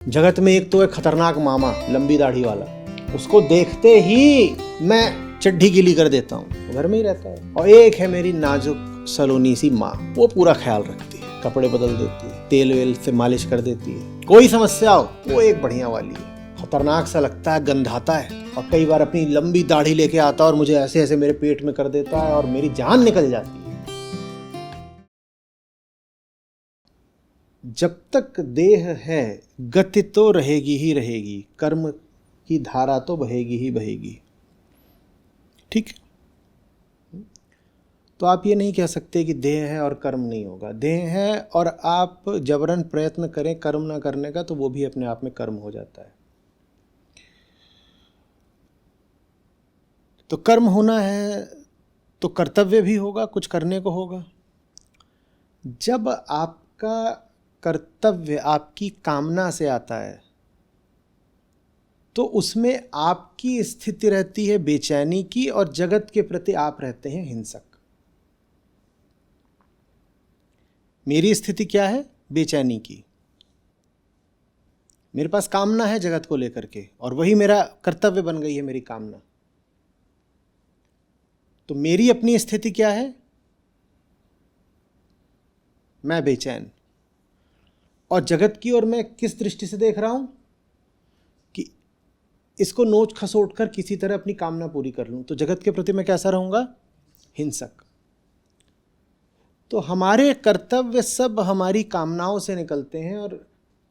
जगत में एक तो है खतरनाक मामा लंबी दाढ़ी वाला, उसको देखते ही मैं चड्ढी गीली कर देता हूँ, घर में ही रहता है। और एक है मेरी नाजुक सलोनी सी माँ, वो पूरा ख्याल रखती है, कपड़े बदल देती है, तेल वेल से मालिश कर देती है, कोई समस्या हो वो एक बढ़िया वाली है। खतरनाक सा लगता है, गंधाता है, और कई बार अपनी लंबी दाढ़ी लेके आता है और मुझे ऐसे ऐसे मेरे पेट में कर देता है और मेरी जान निकल जाती है। जब तक देह है गति तो रहेगी ही रहेगी, कर्म की धारा तो बहेगी ही बहेगी। ठीक है, तो आप ये नहीं कह सकते कि देह है और कर्म नहीं होगा। देह है और आप जबरन प्रयत्न करें कर्म ना करने का तो वो भी अपने आप में कर्म हो जाता है। तो कर्म होना है तो कर्तव्य भी होगा, कुछ करने को होगा। जब आपका कर्तव्य आपकी कामना से आता है तो उसमें आपकी स्थिति रहती है बेचैनी की, और जगत के प्रति आप रहते हैं हिंसक। मेरी स्थिति क्या है? बेचैनी की। मेरे पास कामना है जगत को लेकर के, और वही मेरा कर्तव्य बन गई है, मेरी कामना। तो मेरी अपनी स्थिति क्या है? मैं बेचैन। और जगत की ओर मैं किस दृष्टि से देख रहा हूं कि इसको नोच खसोट कर किसी तरह अपनी कामना पूरी कर लूं। तो जगत के प्रति मैं कैसा रहूंगा? हिंसक। तो हमारे कर्तव्य सब हमारी कामनाओं से निकलते हैं, और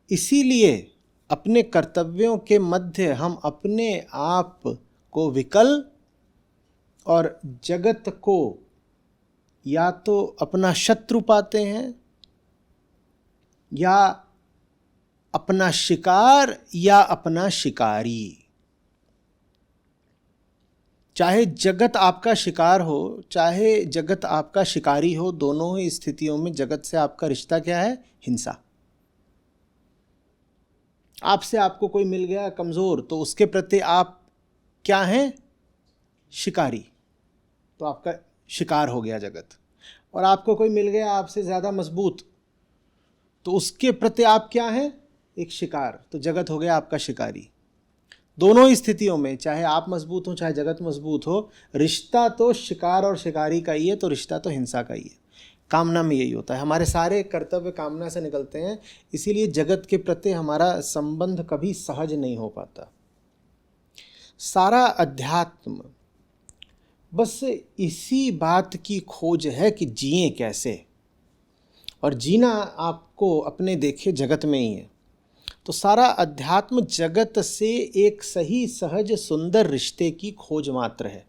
इसीलिए अपने कर्तव्यों के मध्य हम अपने आप को विकल और जगत को या तो अपना शत्रु पाते हैं, या अपना शिकार, या अपना शिकारी। चाहे जगत आपका शिकार हो, चाहे जगत आपका शिकारी हो, दोनों ही स्थितियों में जगत से आपका रिश्ता क्या है? हिंसा। आपसे आपको कोई मिल गया कमजोर तो उसके प्रति आप क्या हैं? शिकारी। तो आपका शिकार हो गया जगत। और आपको कोई मिल गया आपसे ज्यादा मजबूत तो उसके प्रति आप क्या हैं? एक शिकार। तो जगत हो गया आपका शिकारी। दोनों ही स्थितियों में, चाहे आप मजबूत हो चाहे जगत मजबूत हो, रिश्ता तो शिकार और शिकारी का ही है, तो रिश्ता तो हिंसा का ही है। कामना में यही होता है, हमारे सारे कर्तव्य कामना से निकलते हैं, इसीलिए जगत के प्रति हमारा संबंध कभी सहज नहीं हो पाता। सारा अध्यात्म बस इसी बात की खोज है कि जिए कैसे, और जीना आपको अपने देखे जगत में ही है। तो सारा अध्यात्म जगत से एक सही सहज सुंदर रिश्ते की खोज मात्र है।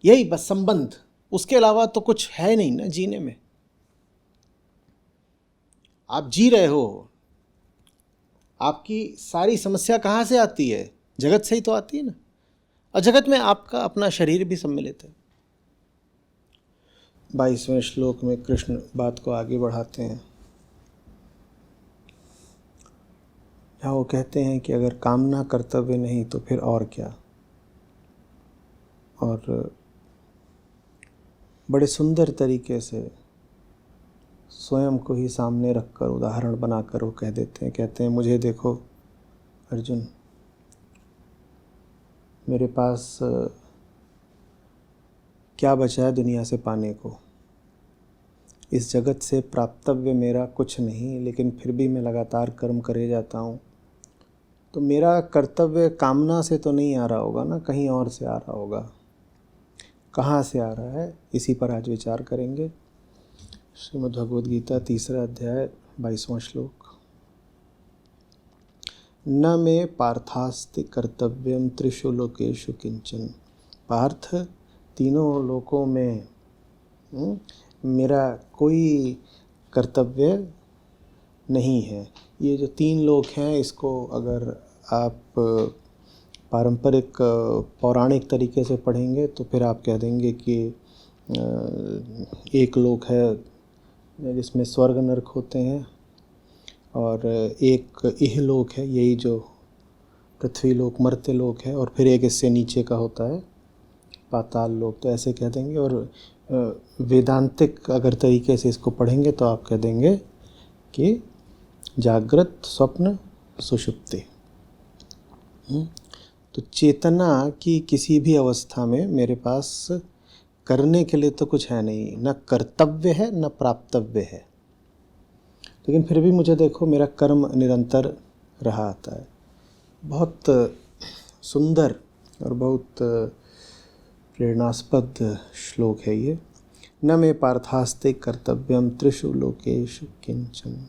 यही बस संबंध, उसके अलावा तो कुछ है नहीं ना जीने में। आप जी रहे हो, आपकी सारी समस्या कहाँ से आती है? जगत से ही तो आती है ना। और जगत में आपका अपना शरीर भी सम्मिलित है। 22वें श्लोक में कृष्ण बात को आगे बढ़ाते हैं। यहाँ वो कहते हैं कि अगर कामना कर्तव्य नहीं तो फिर और क्या। और बड़े सुंदर तरीके से स्वयं को ही सामने रखकर उदाहरण बनाकर वो कह देते हैं, कहते हैं मुझे देखो अर्जुन, मेरे पास क्या बचा है दुनिया से पाने को? इस जगत से प्राप्तव्य मेरा कुछ नहीं, लेकिन फिर भी मैं लगातार कर्म करे जाता हूँ। तो मेरा कर्तव्य कामना से तो नहीं आ रहा होगा ना, कहीं और से आ रहा होगा। कहाँ से आ रहा है, इसी पर आज विचार करेंगे। श्रीमद् भगवद गीता 3रा अध्याय 22वां श्लोक। न मे पार्थास्ति कर्तव्यम त्रिषु लोकेषु किंचन। पार्थ, तीनों लोकों में मेरा कोई कर्तव्य नहीं है। ये जो 3 लोक हैं, इसको अगर आप पारंपरिक पौराणिक तरीके से पढ़ेंगे तो फिर आप कह देंगे कि एक लोक है जिसमें स्वर्ग नरक होते हैं, और एक इहलोक है, यही जो पृथ्वी लोक मर्त्य लोक है, और फिर एक इससे नीचे का होता है पाताल लोक। तो ऐसे कह देंगे। और वेदांतिक अगर तरीके से इसको पढ़ेंगे तो आप कह देंगे कि जागृत, स्वप्न, सुषुप्ति। तो चेतना की किसी भी अवस्था में मेरे पास करने के लिए तो कुछ है नहीं, न कर्तव्य है न प्राप्तव्य है, लेकिन फिर भी मुझे देखो मेरा कर्म निरंतर रहा आता है। बहुत सुंदर और बहुत प्रेरणास्पद श्लोक है ये। न मे पार्थास्ते कर्तव्यम त्रिषु लोकेषु किंचन,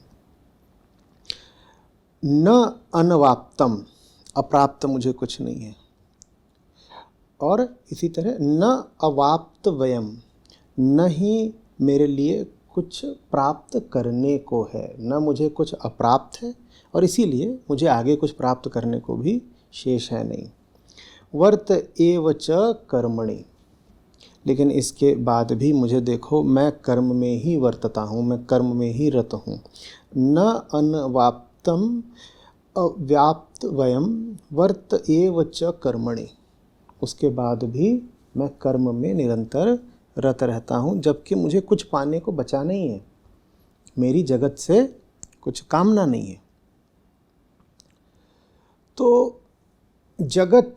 न अनवाप्तम, अप्राप्त मुझे कुछ नहीं है, और इसी तरह न अवाप्त वयम, न ही मेरे लिए कुछ प्राप्त करने को है, न मुझे कुछ अप्राप्त है और इसीलिए मुझे आगे कुछ प्राप्त करने को भी शेष है नहीं। वर्त एव च कर्मणि, लेकिन इसके बाद भी मुझे देखो मैं कर्म में ही वर्तता हूँ, मैं कर्म में ही रत हूँ। न अनवाप्तम अव्याप्त वयम वर्त एव च कर्मणि, उसके बाद भी मैं कर्म में निरंतर रत रहता हूँ, जबकि मुझे कुछ पाने को बचा नहीं है, मेरी जगत से कुछ कामना नहीं है। तो जगत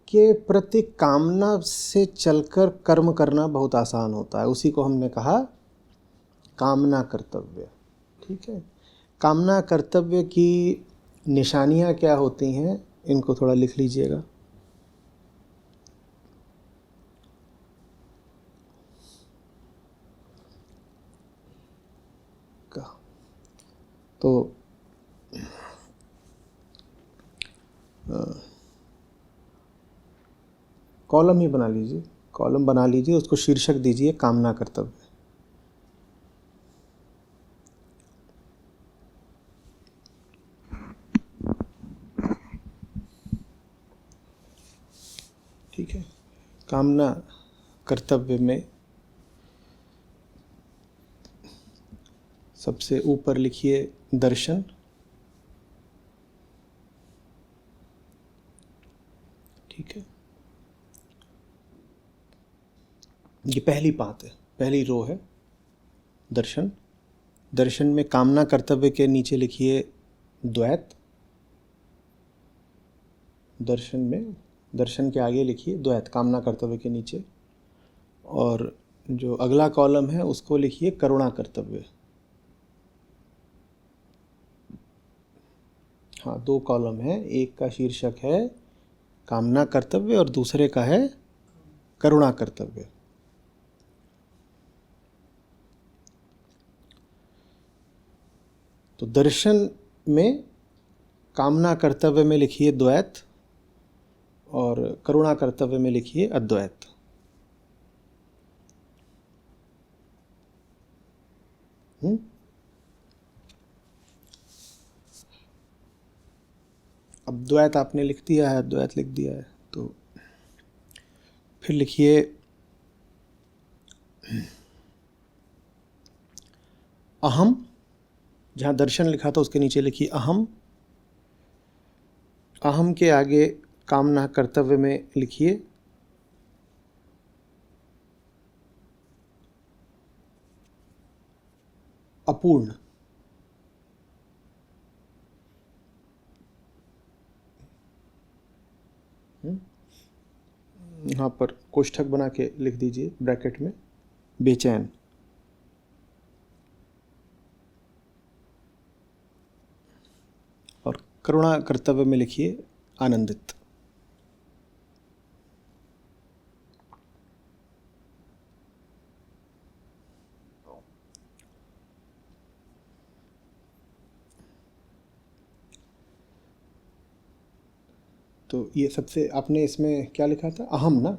के प्रति कामना से चलकर कर्म करना बहुत आसान होता है, उसी को हमने कहा कामना कर्तव्य। ठीक है, कामना कर्तव्य की निशानियाँ क्या होती हैं, इनको थोड़ा लिख लीजिएगा। तो कॉलम ही बना लीजिए, कॉलम बना लीजिए, उसको शीर्षक दीजिए कामना कर्तव्य। ठीक है, कामना कर्तव्य में सबसे ऊपर लिखिए दर्शन। ठीक है, ये पहली पात है, पहली रो है दर्शन। दर्शन में कामना कर्तव्य के नीचे लिखिए द्वैत। दर्शन में, दर्शन के आगे लिखिए द्वैत कामना कर्तव्य के नीचे, और जो अगला कॉलम है उसको लिखिए करुणा कर्तव्य। हाँ, दो कॉलम है, एक का शीर्षक है कामना कर्तव्य और दूसरे का है करुणा कर्तव्य। तो दर्शन में कामना कर्तव्य में लिखिए द्वैत और करुणा कर्तव्य में लिखिए अद्वैत। अब द्वैत आपने लिख दिया है, अद्वैत लिख दिया है, तो फिर लिखिए अहम। जहाँ दर्शन लिखा था उसके नीचे लिखिए अहम। अहम के आगे कामना कर्तव्य में लिखिए अपूर्ण। यहाँ पर कोष्ठक बना के लिख दीजिए ब्रैकेट में बेचैन। और करुणा कर्तव्य में लिखिए आनंदित। तो ये सबसे आपने इसमें क्या लिखा था, अहम ना,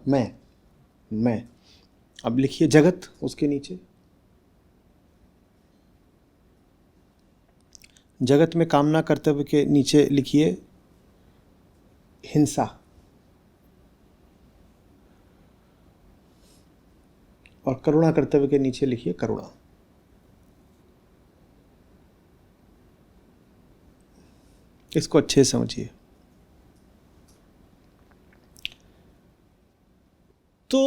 मैं। अब लिखिए जगत उसके नीचे। जगत में कामना कर्तव्य के नीचे लिखिए हिंसा। और करुणा कर्तव्य के नीचे लिखिए करुणा। इसको अच्छे से समझिए। तो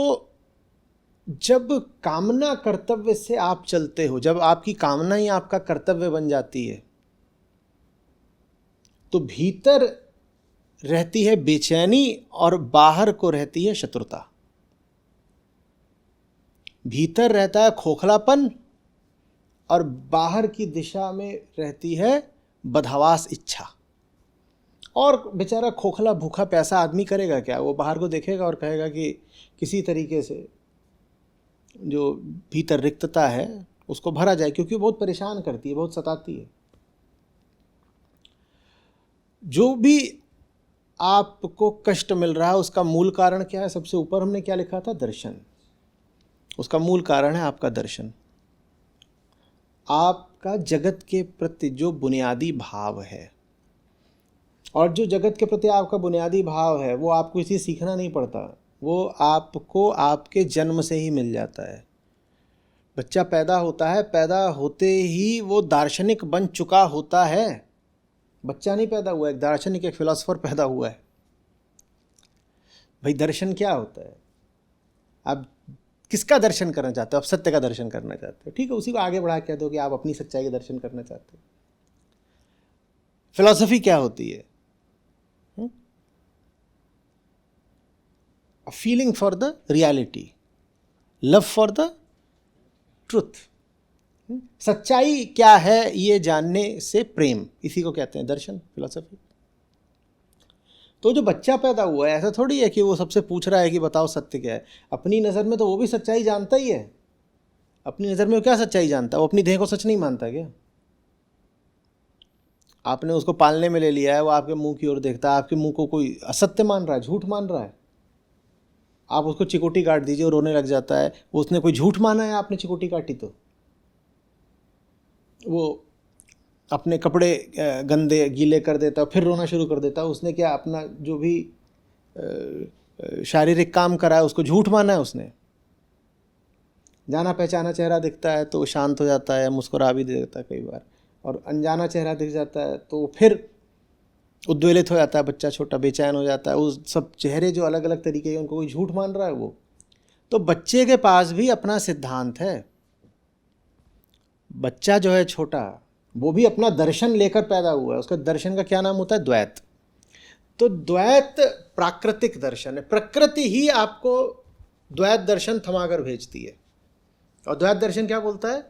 जब कामना कर्तव्य से आप चलते हो, जब आपकी कामना ही आपका कर्तव्य बन जाती है, तो भीतर रहती है बेचैनी और बाहर को रहती है शत्रुता। भीतर रहता है खोखलापन और बाहर की दिशा में रहती है बदहवास इच्छा। और बेचारा खोखला भूखा पैसा आदमी करेगा क्या? वो बाहर को देखेगा और कहेगा कि किसी तरीके से जो भीतर रिक्तता है उसको भरा जाए, क्योंकि बहुत परेशान करती है, बहुत सताती है। जो भी आपको कष्ट मिल रहा है उसका मूल कारण क्या है? सबसे ऊपर हमने क्या लिखा था? दर्शन। उसका मूल कारण है आपका दर्शन, आपका जगत के प्रति जो बुनियादी भाव है। और जो जगत के प्रति आपका बुनियादी भाव है वो आपको इसी सीखना नहीं पड़ता, वो आपको आपके जन्म से ही मिल जाता है। बच्चा पैदा होता है, पैदा होते ही वो दार्शनिक बन चुका होता है। बच्चा नहीं पैदा हुआ, एक दार्शनिक, एक फिलोसोफर पैदा हुआ है। भाई दर्शन क्या होता है? आप किसका दर्शन करना चाहते हो? आप सत्य का दर्शन करना चाहते हो, ठीक है, उसी को आगे बढ़ा कह दो कि आप अपनी सच्चाई का दर्शन करना चाहते हो। फिलॉसफी क्या होती है? A feeling for the reality, love for the truth. सच्चाई क्या है ये जानने से प्रेम, इसी को कहते हैं दर्शन, फिलॉसफी। तो जो बच्चा पैदा हुआ है ऐसा थोड़ी है कि वो सबसे पूछ रहा है कि बताओ सत्य क्या है। अपनी नज़र में तो वो भी सच्चाई जानता ही है। अपनी नज़र में वो क्या सच्चाई जानता है? वो अपनी देह को सच नहीं मानता क्या? आपने उसको पालने में ले लिया है, वो आपके मुंह की ओर देखता है, आपके मुंह को कोई असत्य मान रहा है, झूठ मान रहा है। आप उसको चिकोटी काट दीजिए और रोने लग जाता है, उसने कोई झूठ माना है? आपने चिकोटी काटी तो वो अपने कपड़े गंदे गीले कर देता है, फिर रोना शुरू कर देता है। उसने क्या अपना जो भी शारीरिक काम करा है उसको झूठ माना है उसने? जाना पहचाना चेहरा दिखता है तो शांत हो जाता है, मुस्कुरा भी देता है कई बार, और अनजाना चेहरा दिख जाता है तो फिर उद्वेलित हो जाता है बच्चा, छोटा बेचैन हो जाता है। उस सब चेहरे जो अलग अलग तरीके के, उनको कोई झूठ मान रहा है वो? तो बच्चे के पास भी अपना सिद्धांत है। बच्चा जो है छोटा, वो भी अपना दर्शन लेकर पैदा हुआ है। उसका दर्शन का क्या नाम होता है? द्वैत। तो द्वैत प्राकृतिक दर्शन है। प्रकृति ही आपको द्वैत दर्शन थमाकर भेजती है। और द्वैत दर्शन क्या बोलता है?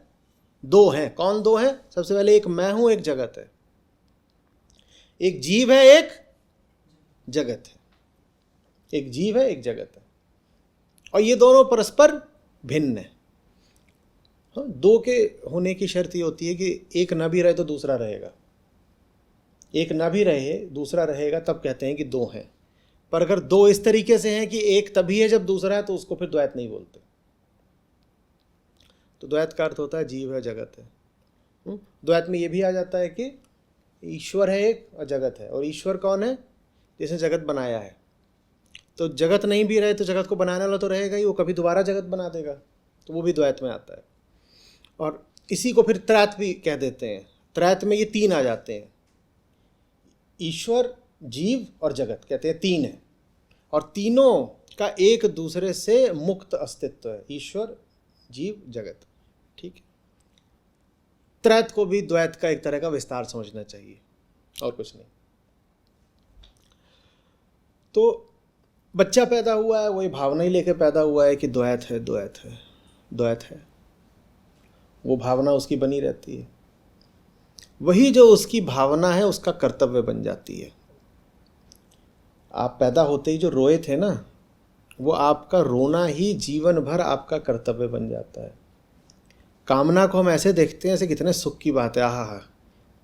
दो हैं। कौन दो हैं? सबसे पहले एक मैं हूं, एक जगत है। एक जीव है, एक जगत है। एक जीव है, एक जगत है, और ये दोनों परस्पर भिन्न है। हाँ, दो के होने की शर्त ये होती है कि एक ना भी रहे तो दूसरा रहेगा। एक ना भी रहे दूसरा रहेगा, तब कहते हैं कि दो हैं। पर अगर दो इस तरीके से हैं कि एक तभी है जब दूसरा है, तो उसको फिर द्वैत नहीं बोलते। तो द्वैत का अर्थ होता है जीव है, जगत है। द्वैत में ये भी आ जाता है कि ईश्वर है एक और जगत है। और ईश्वर कौन है? जिसने जगत बनाया है। तो जगत नहीं भी रहे तो जगत को बनाने वाला तो रहेगा ही, वो कभी दोबारा जगत बना देगा, तो वो भी द्वैत में आता है। और इसी को फिर त्रैत भी कह देते हैं। त्रैत में ये तीन आ जाते हैं, ईश्वर, जीव और जगत, कहते हैं तीन है। और तीनों का एक दूसरे से मुक्त अस्तित्व है, ईश्वर, जीव, जगत। ठीक है, त्रैत को भी द्वैत का एक तरह का विस्तार समझना चाहिए, और कुछ नहीं। तो बच्चा पैदा हुआ है, वही भावना ही लेकर पैदा हुआ है कि द्वैत है, द्वैत है, द्वैत है। वो भावना उसकी बनी रहती है। वही जो उसकी भावना है उसका कर्तव्य बन जाती है। आप पैदा होते ही जो रोए थे ना, वो आपका रोना ही जीवन भर आपका कर्तव्य बन जाता है। कामना को हम ऐसे देखते हैं ऐसे कितने सुख की बात है, आहा हा।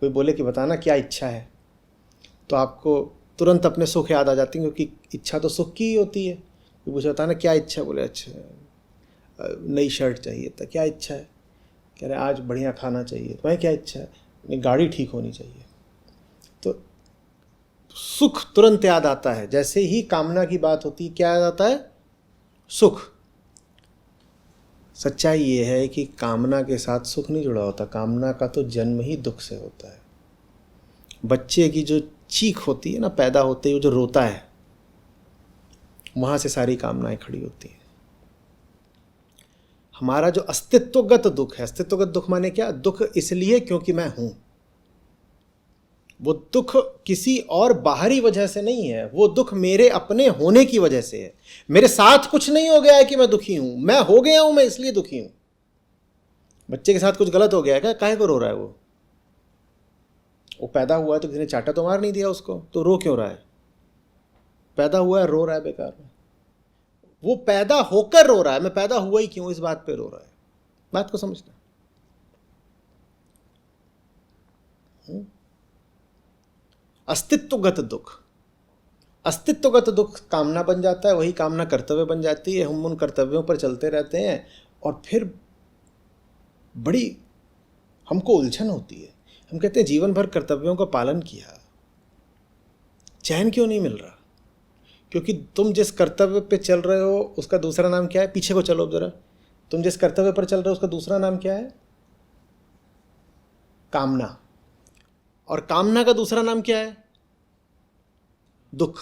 कोई बोले कि बताना क्या इच्छा है, तो आपको तुरंत अपने सुख याद आ जाती है, क्योंकि इच्छा तो सुख की ही होती है। कोई पूछे बताना क्या इच्छा, बोले अच्छा नई शर्ट चाहिए, तो क्या इच्छा है? कह रहे आज बढ़िया खाना चाहिए। तुम्हें क्या इच्छा है? गाड़ी ठीक होनी चाहिए। तो सुख तुरंत याद आता है। जैसे ही कामना की बात होती है, क्या याद आता है? सुख। सच्चाई ये है कि कामना के साथ सुख नहीं जुड़ा होता। कामना का तो जन्म ही दुख से होता है। बच्चे की जो चीख होती है ना पैदा होते ही, वो जो रोता है, वहाँ से सारी कामनाएं खड़ी होती हैं। हमारा जो अस्तित्वगत दुख है, अस्तित्वगत दुख माने क्या? दुख इसलिए क्योंकि मैं हूँ। वो दुख किसी और बाहरी वजह से नहीं है, वो दुख मेरे अपने होने की वजह से है। मेरे साथ कुछ नहीं हो गया है कि मैं दुखी हूं, मैं हो गया हूं, मैं इसलिए दुखी हूं। बच्चे के साथ कुछ गलत हो गया है क्या, काहे को रो रहा है वो पैदा हुआ है तो किसी ने चाटा तो मार नहीं दिया उसको, तो रो क्यों रहा है? पैदा हुआ है, रो रहा है बेकार में। वो पैदा होकर रो रहा है, मैं पैदा हुआ ही क्यों, इस बात पे रो रहा है। बात को समझना। अस्तित्वगत दुख, अस्तित्वगत दुख कामना बन जाता है, वही कामना कर्तव्य बन जाती है। हम उन कर्तव्यों पर चलते रहते हैं और फिर बड़ी हमको उलझन होती है। हम कहते हैं जीवन भर कर्तव्यों का पालन किया, चैन क्यों नहीं मिल रहा? क्योंकि तुम जिस कर्तव्य पे चल रहे हो उसका दूसरा नाम क्या है? पीछे को चलो जरा। तुम जिस कर्तव्य पर चल रहे हो उसका दूसरा नाम क्या है? कामना। और कामना का दूसरा नाम क्या है? दुख।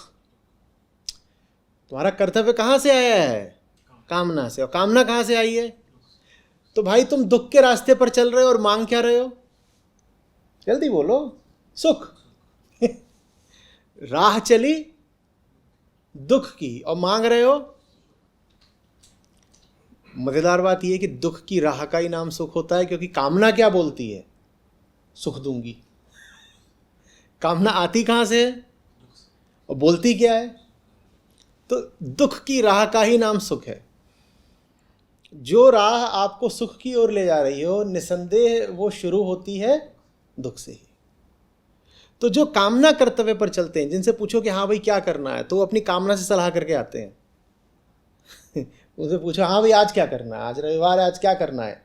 तुम्हारा कर्तव्य कहां से आया है? कामना से। और कामना कहां से आई है? तो भाई तुम दुख के रास्ते पर चल रहे हो और मांग क्या रहे हो? जल्दी बोलो। सुख। राह चली दुख की और मांग रहे हो। मजेदार बात यह है कि दुख की राह का ही नाम सुख होता है, क्योंकि कामना क्या बोलती है? सुख दूंगी। कामना आती कहां से है और बोलती क्या है? तो दुख की राह का ही नाम सुख है। जो राह आपको सुख की ओर ले जा रही हो, निसंदेह वो शुरू होती है दुख से ही। तो जो कामना कर्तव्य पर चलते हैं, जिनसे पूछो कि हाँ भाई क्या करना है, तो वो अपनी कामना से सलाह करके आते हैं। उनसे पूछो हाँ भाई आज क्या करना है, आज रविवार है, आज क्या करना है,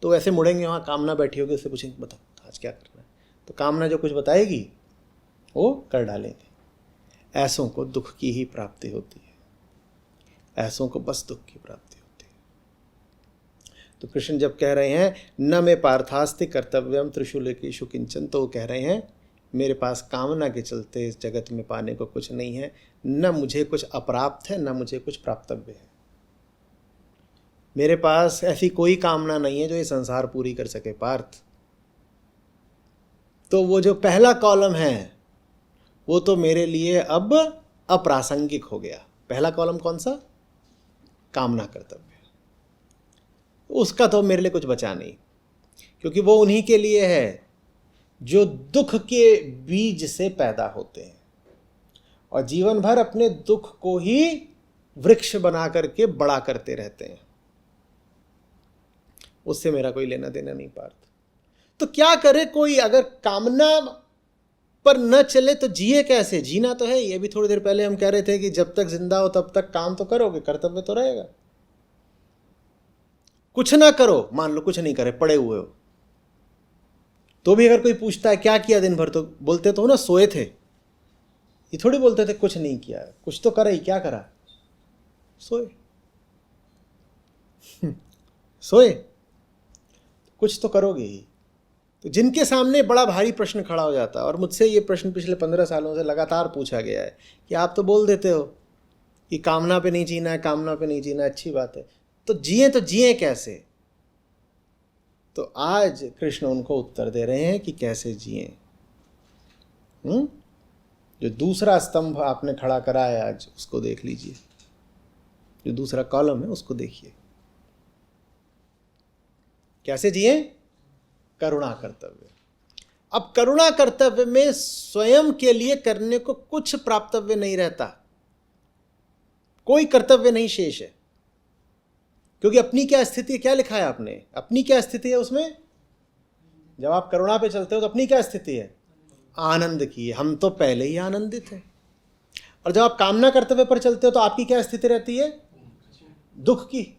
तो ऐसे मुड़ेंगे, वहाँ कामना बैठी होगी, उससे पूछेंगे बताओ आज क्या करना है, तो कामना जो कुछ बताएगी वो कर डालेंगे। ऐसों को दुख की ही प्राप्ति होती है, ऐसों को बस दुख की प्राप्ति होती है। तो कृष्ण जब कह रहे हैं न मे पार्थास्ति कर्तव्यम त्रिशूलकेषु किंचन, तो वो कह रहे हैं मेरे पास कामना के चलते इस जगत में पाने को कुछ नहीं है, न मुझे कुछ अप्राप्त है, न मुझे कुछ प्राप्तव्य है। मेरे पास ऐसी कोई कामना नहीं है जो ये संसार पूरी कर सके पार्थ। तो वो जो पहला कॉलम है वो तो मेरे लिए अब अप्रासंगिक हो गया। पहला कॉलम कौन सा? कामना कर्तव्य। उसका तो मेरे लिए कुछ बचा नहीं, क्योंकि वो उन्हीं के लिए है जो दुख के बीज से पैदा होते हैं और जीवन भर अपने दुख को ही वृक्ष बना करके बड़ा करते रहते हैं। उससे मेरा कोई लेना देना नहीं पार्थ। तो क्या करे कोई, अगर कामना पर न चले तो जिए कैसे? जीना तो है। ये भी थोड़ी देर पहले हम कह रहे थे कि जब तक जिंदा हो तब तक काम तो करोगे, कर्तव्य तो रहेगा। कुछ ना करो, मान लो कुछ नहीं करे, पड़े हुए हो, तो भी अगर कोई पूछता है क्या किया दिन भर, तो बोलते तो हो ना सोए थे। ये थोड़ी बोलते थे कुछ नहीं किया, कुछ तो करा ही। क्या करा? सोए। सोए, कुछ तो करोगे ही। तो जिनके सामने बड़ा भारी प्रश्न खड़ा हो जाता है, और मुझसे ये प्रश्न पिछले 15 सालों से लगातार पूछा गया है कि आप तो बोल देते हो कि कामना पे नहीं जीना है, कामना पे नहीं जीना, अच्छी बात है, तो जिए कैसे? तो आज कृष्ण उनको उत्तर दे रहे हैं कि कैसे जिए। जो दूसरा स्तंभ आपने खड़ा करा है आज, उसको देख लीजिए। जो दूसरा कॉलम है उसको देखिए। कैसे जिए? करुणा कर्तव्य। अब करुणा कर्तव्य में स्वयं के लिए करने को कुछ प्राप्तव्य नहीं रहता, कोई कर्तव्य नहीं शेष है। क्योंकि अपनी क्या स्थिति है, क्या लिखा है आपने, अपनी क्या स्थिति है उसमें? जब आप करुणा पे चलते हो तो अपनी क्या स्थिति है? आनंद की। हम तो पहले ही आनंदित हैं। और जब आप कामना कर्तव्य पर चलते हो तो आपकी क्या स्थिति रहती है? दुख की।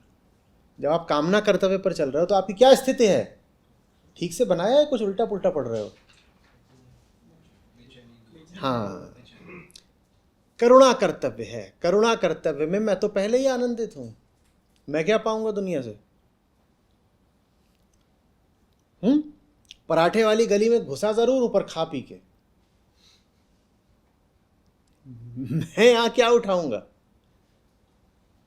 जब आप कामना कर्तव्य पर चल रहे हो तो आपकी क्या स्थिति है? ठीक से बनाया है, कुछ उल्टा पुल्टा पढ़ रहे हो? हाँ, करुणा कर्तव्य है। करुणा कर्तव्य में मैं तो पहले ही आनंदित हूं, मैं क्या पाऊंगा दुनिया से? पराठे वाली गली में घुसा जरूर ऊपर खा पी के, मैं यहां क्या उठाऊंगा?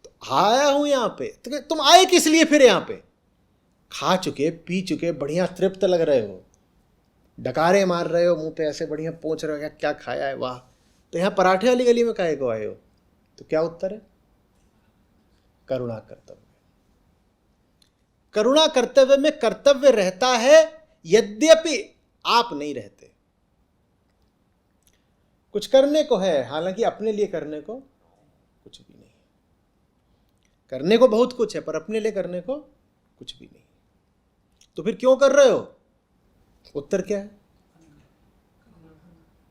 तो आया हूं यहां पे, तो तुम आए किस लिए फिर? यहां पे खा चुके, पी चुके, बढ़िया तृप्त लग रहे हो, डकारे मार रहे हो, मुंह पे ऐसे बढ़िया पोंछ रहे हो, क्या खाया है, वाह। तो यहाँ पराठे वाली गली में काहे को आए हो? तो क्या उत्तर है? करुणा कर्तव्य। करुणा कर्तव्य में कर्तव्य रहता है, यद्यपि आप नहीं रहते। कुछ करने को है, हालांकि अपने लिए करने को कुछ भी नहीं। करने को बहुत कुछ है, पर अपने लिए करने को कुछ भी नहीं। तो फिर क्यों कर रहे हो? उत्तर क्या है?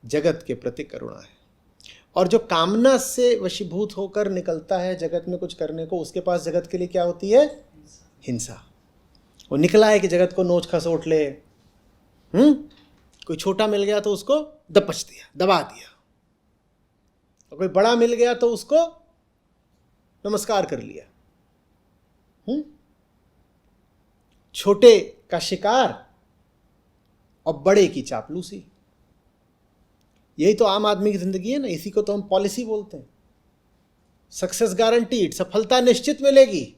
जगत के प्रति करुणा है। और जो कामना से वशीभूत होकर निकलता है जगत में कुछ करने को, उसके पास जगत के लिए क्या होती है? हिंसा। वो निकला है कि जगत को नोच खसोट ले, कोई छोटा मिल गया तो उसको दपच दिया, दबा दिया, और कोई बड़ा मिल गया तो उसको नमस्कार कर लिया। छोटे का शिकार और बड़े की चापलूसी, यही तो आम आदमी की जिंदगी है ना। इसी को तो हम पॉलिसी बोलते हैं। सक्सेस गारंटीड, सफलता निश्चित मिलेगी,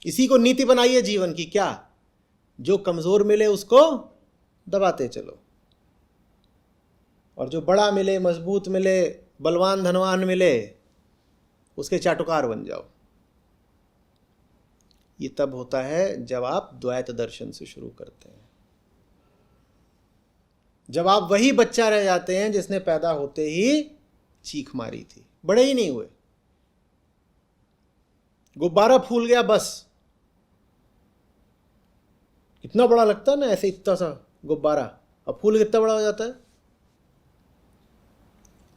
इसी को नीति बनाइए जीवन की। क्या? जो कमजोर मिले उसको दबाते चलो, और जो बड़ा मिले, मजबूत मिले, बलवान धनवान मिले, उसके चाटुकार बन जाओ। ये तब होता है जब आप द्वैत दर्शन से शुरू करते हैं, जब आप वही बच्चा रह जाते हैं जिसने पैदा होते ही चीख मारी थी, बड़े ही नहीं हुए, गुब्बारा फूल गया बस। कितना बड़ा लगता है ना ऐसे, इतना सा गुब्बारा, अब फूल कितना बड़ा हो जाता है।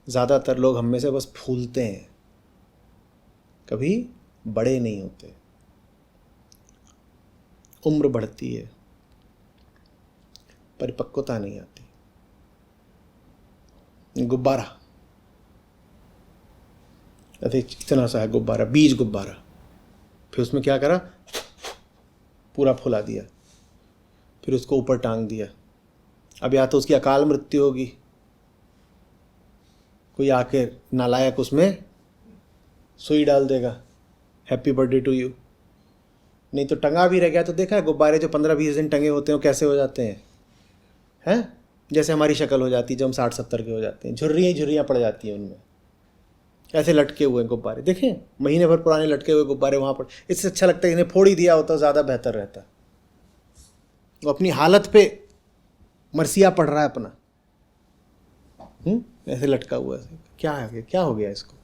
ज्यादातर लोग हम में से बस फूलते हैं, कभी बड़े नहीं होते। उम्र बढ़ती है, परिपक्वता नहीं आती। गुब्बारा ऐसे इतना सा है गुब्बारा, बीज गुब्बारा, फिर उसमें क्या करा, पूरा फुला दिया, फिर उसको ऊपर टांग दिया। अब या तो उसकी अकाल मृत्यु होगी, कोई आके नालायक उसमें सुई डाल देगा, हैप्पी बर्थडे टू यू। नहीं तो टंगा भी रह गया तो देखा है गुब्बारे जो 15-20 दिन टंगे होते हैं वो कैसे हो जाते हैं? जैसे हमारी शक्ल हो जाती है जब हम 60-70 के हो जाते हैं, झुर्रियाँ पड़ जाती हैं उनमें, ऐसे लटके हुए गुब्बारे। देखें महीने भर पुराने लटके हुए गुब्बारे वहाँ पर। इससे अच्छा लगता है इन्हें फोड़ ही दिया होता, ज़्यादा बेहतर रहता। वो अपनी हालत पे मरसिया पड़ रहा है अपना, ऐसे लटका हुआ है। क्या है, क्या हो गया इसको?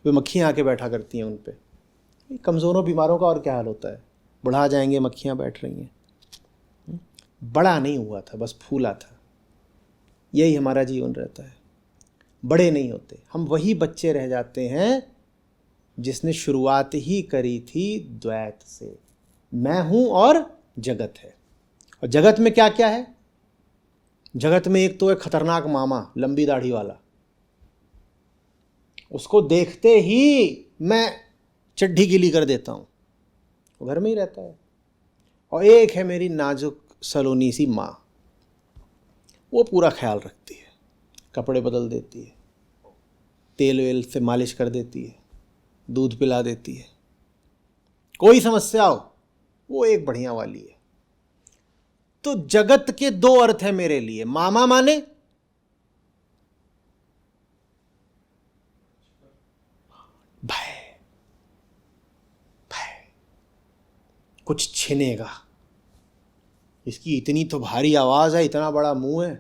वे मक्खियाँ आके बैठा करती हैं उन पे। कमज़ोरों बीमारों का और क्या हाल होता है, बुढ़ा जाएंगे, मक्खियाँ बैठ रही हैं। बड़ा नहीं हुआ था, बस फूला था। यही हमारा जीवन रहता है, बड़े नहीं होते। हम वही बच्चे रह जाते हैं जिसने शुरुआत ही करी थी द्वैत से, मैं हूं और जगत है। और जगत में क्या क्या है? जगत में एक तो है खतरनाक मामा, लंबी दाढ़ी वाला, उसको देखते ही मैं चड्ढी गीली कर देता हूं, वो घर में ही रहता है। और एक है मेरी नाजुक सलोनी सी माँ, वो पूरा ख्याल रखती है, कपड़े बदल देती है, तेल वेल से मालिश कर देती है, दूध पिला देती है, कोई समस्या हो वो एक बढ़िया वाली है। तो जगत के दो अर्थ है मेरे लिए। मामा माने भय, भय कुछ छिनेगा, इसकी इतनी तो भारी आवाज है, इतना बड़ा मुंह है,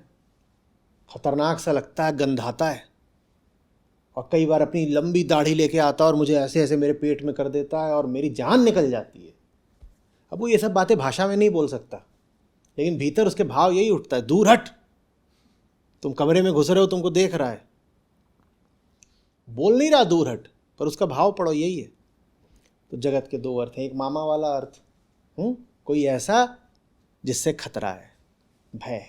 खतरनाक सा लगता है, गंधाता है, और कई बार अपनी लंबी दाढ़ी लेके आता है और मुझे ऐसे ऐसे मेरे पेट में कर देता है और मेरी जान निकल जाती है। अब वो ये सब बातें भाषा में नहीं बोल सकता, लेकिन भीतर उसके भाव यही उठता है, दूर हट, तुम कमरे में घुस रहे हो, तुमको देख रहा है, बोल नहीं रहा दूर हट, पर उसका भाव पढ़ो, यही है। तो जगत के दो अर्थ हैं, एक मामा वाला अर्थ, कोई ऐसा जिससे खतरा है, भय,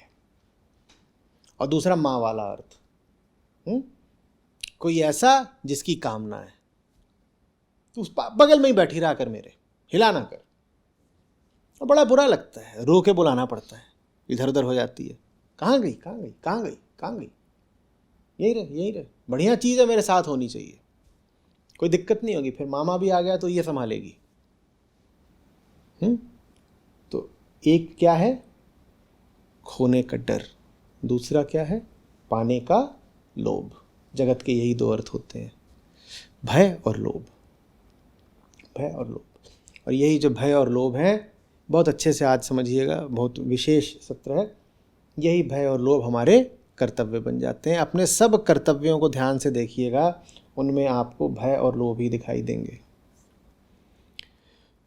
और दूसरा माँ वाला अर्थ, कोई ऐसा जिसकी कामना है। तो उस बगल में ही बैठी रहा कर, मेरे हिला ना कर। और बड़ा बुरा लगता है, रो के बुलाना पड़ता है, इधर उधर हो जाती है, कहाँ गई कहाँ गई कहाँ गई कहाँ गई, यही रहे यही रहे, बढ़िया चीज़ है, मेरे साथ होनी चाहिए, कोई दिक्कत नहीं होगी। फिर मामा भी आ गया तो ये संभालेगी। तो एक क्या है, खोने का डर, दूसरा क्या है, पाने का लोभ। जगत के यही दो अर्थ होते हैं, भय और लोभ, भय और लोभ। और यही जो भय और लोभ है, बहुत अच्छे से आज समझिएगा, बहुत विशेष सत्र है। यही भय और लोभ हमारे कर्तव्य बन जाते हैं। अपने सब कर्तव्यों को ध्यान से देखिएगा, उनमें आपको भय और लोभ ही दिखाई देंगे,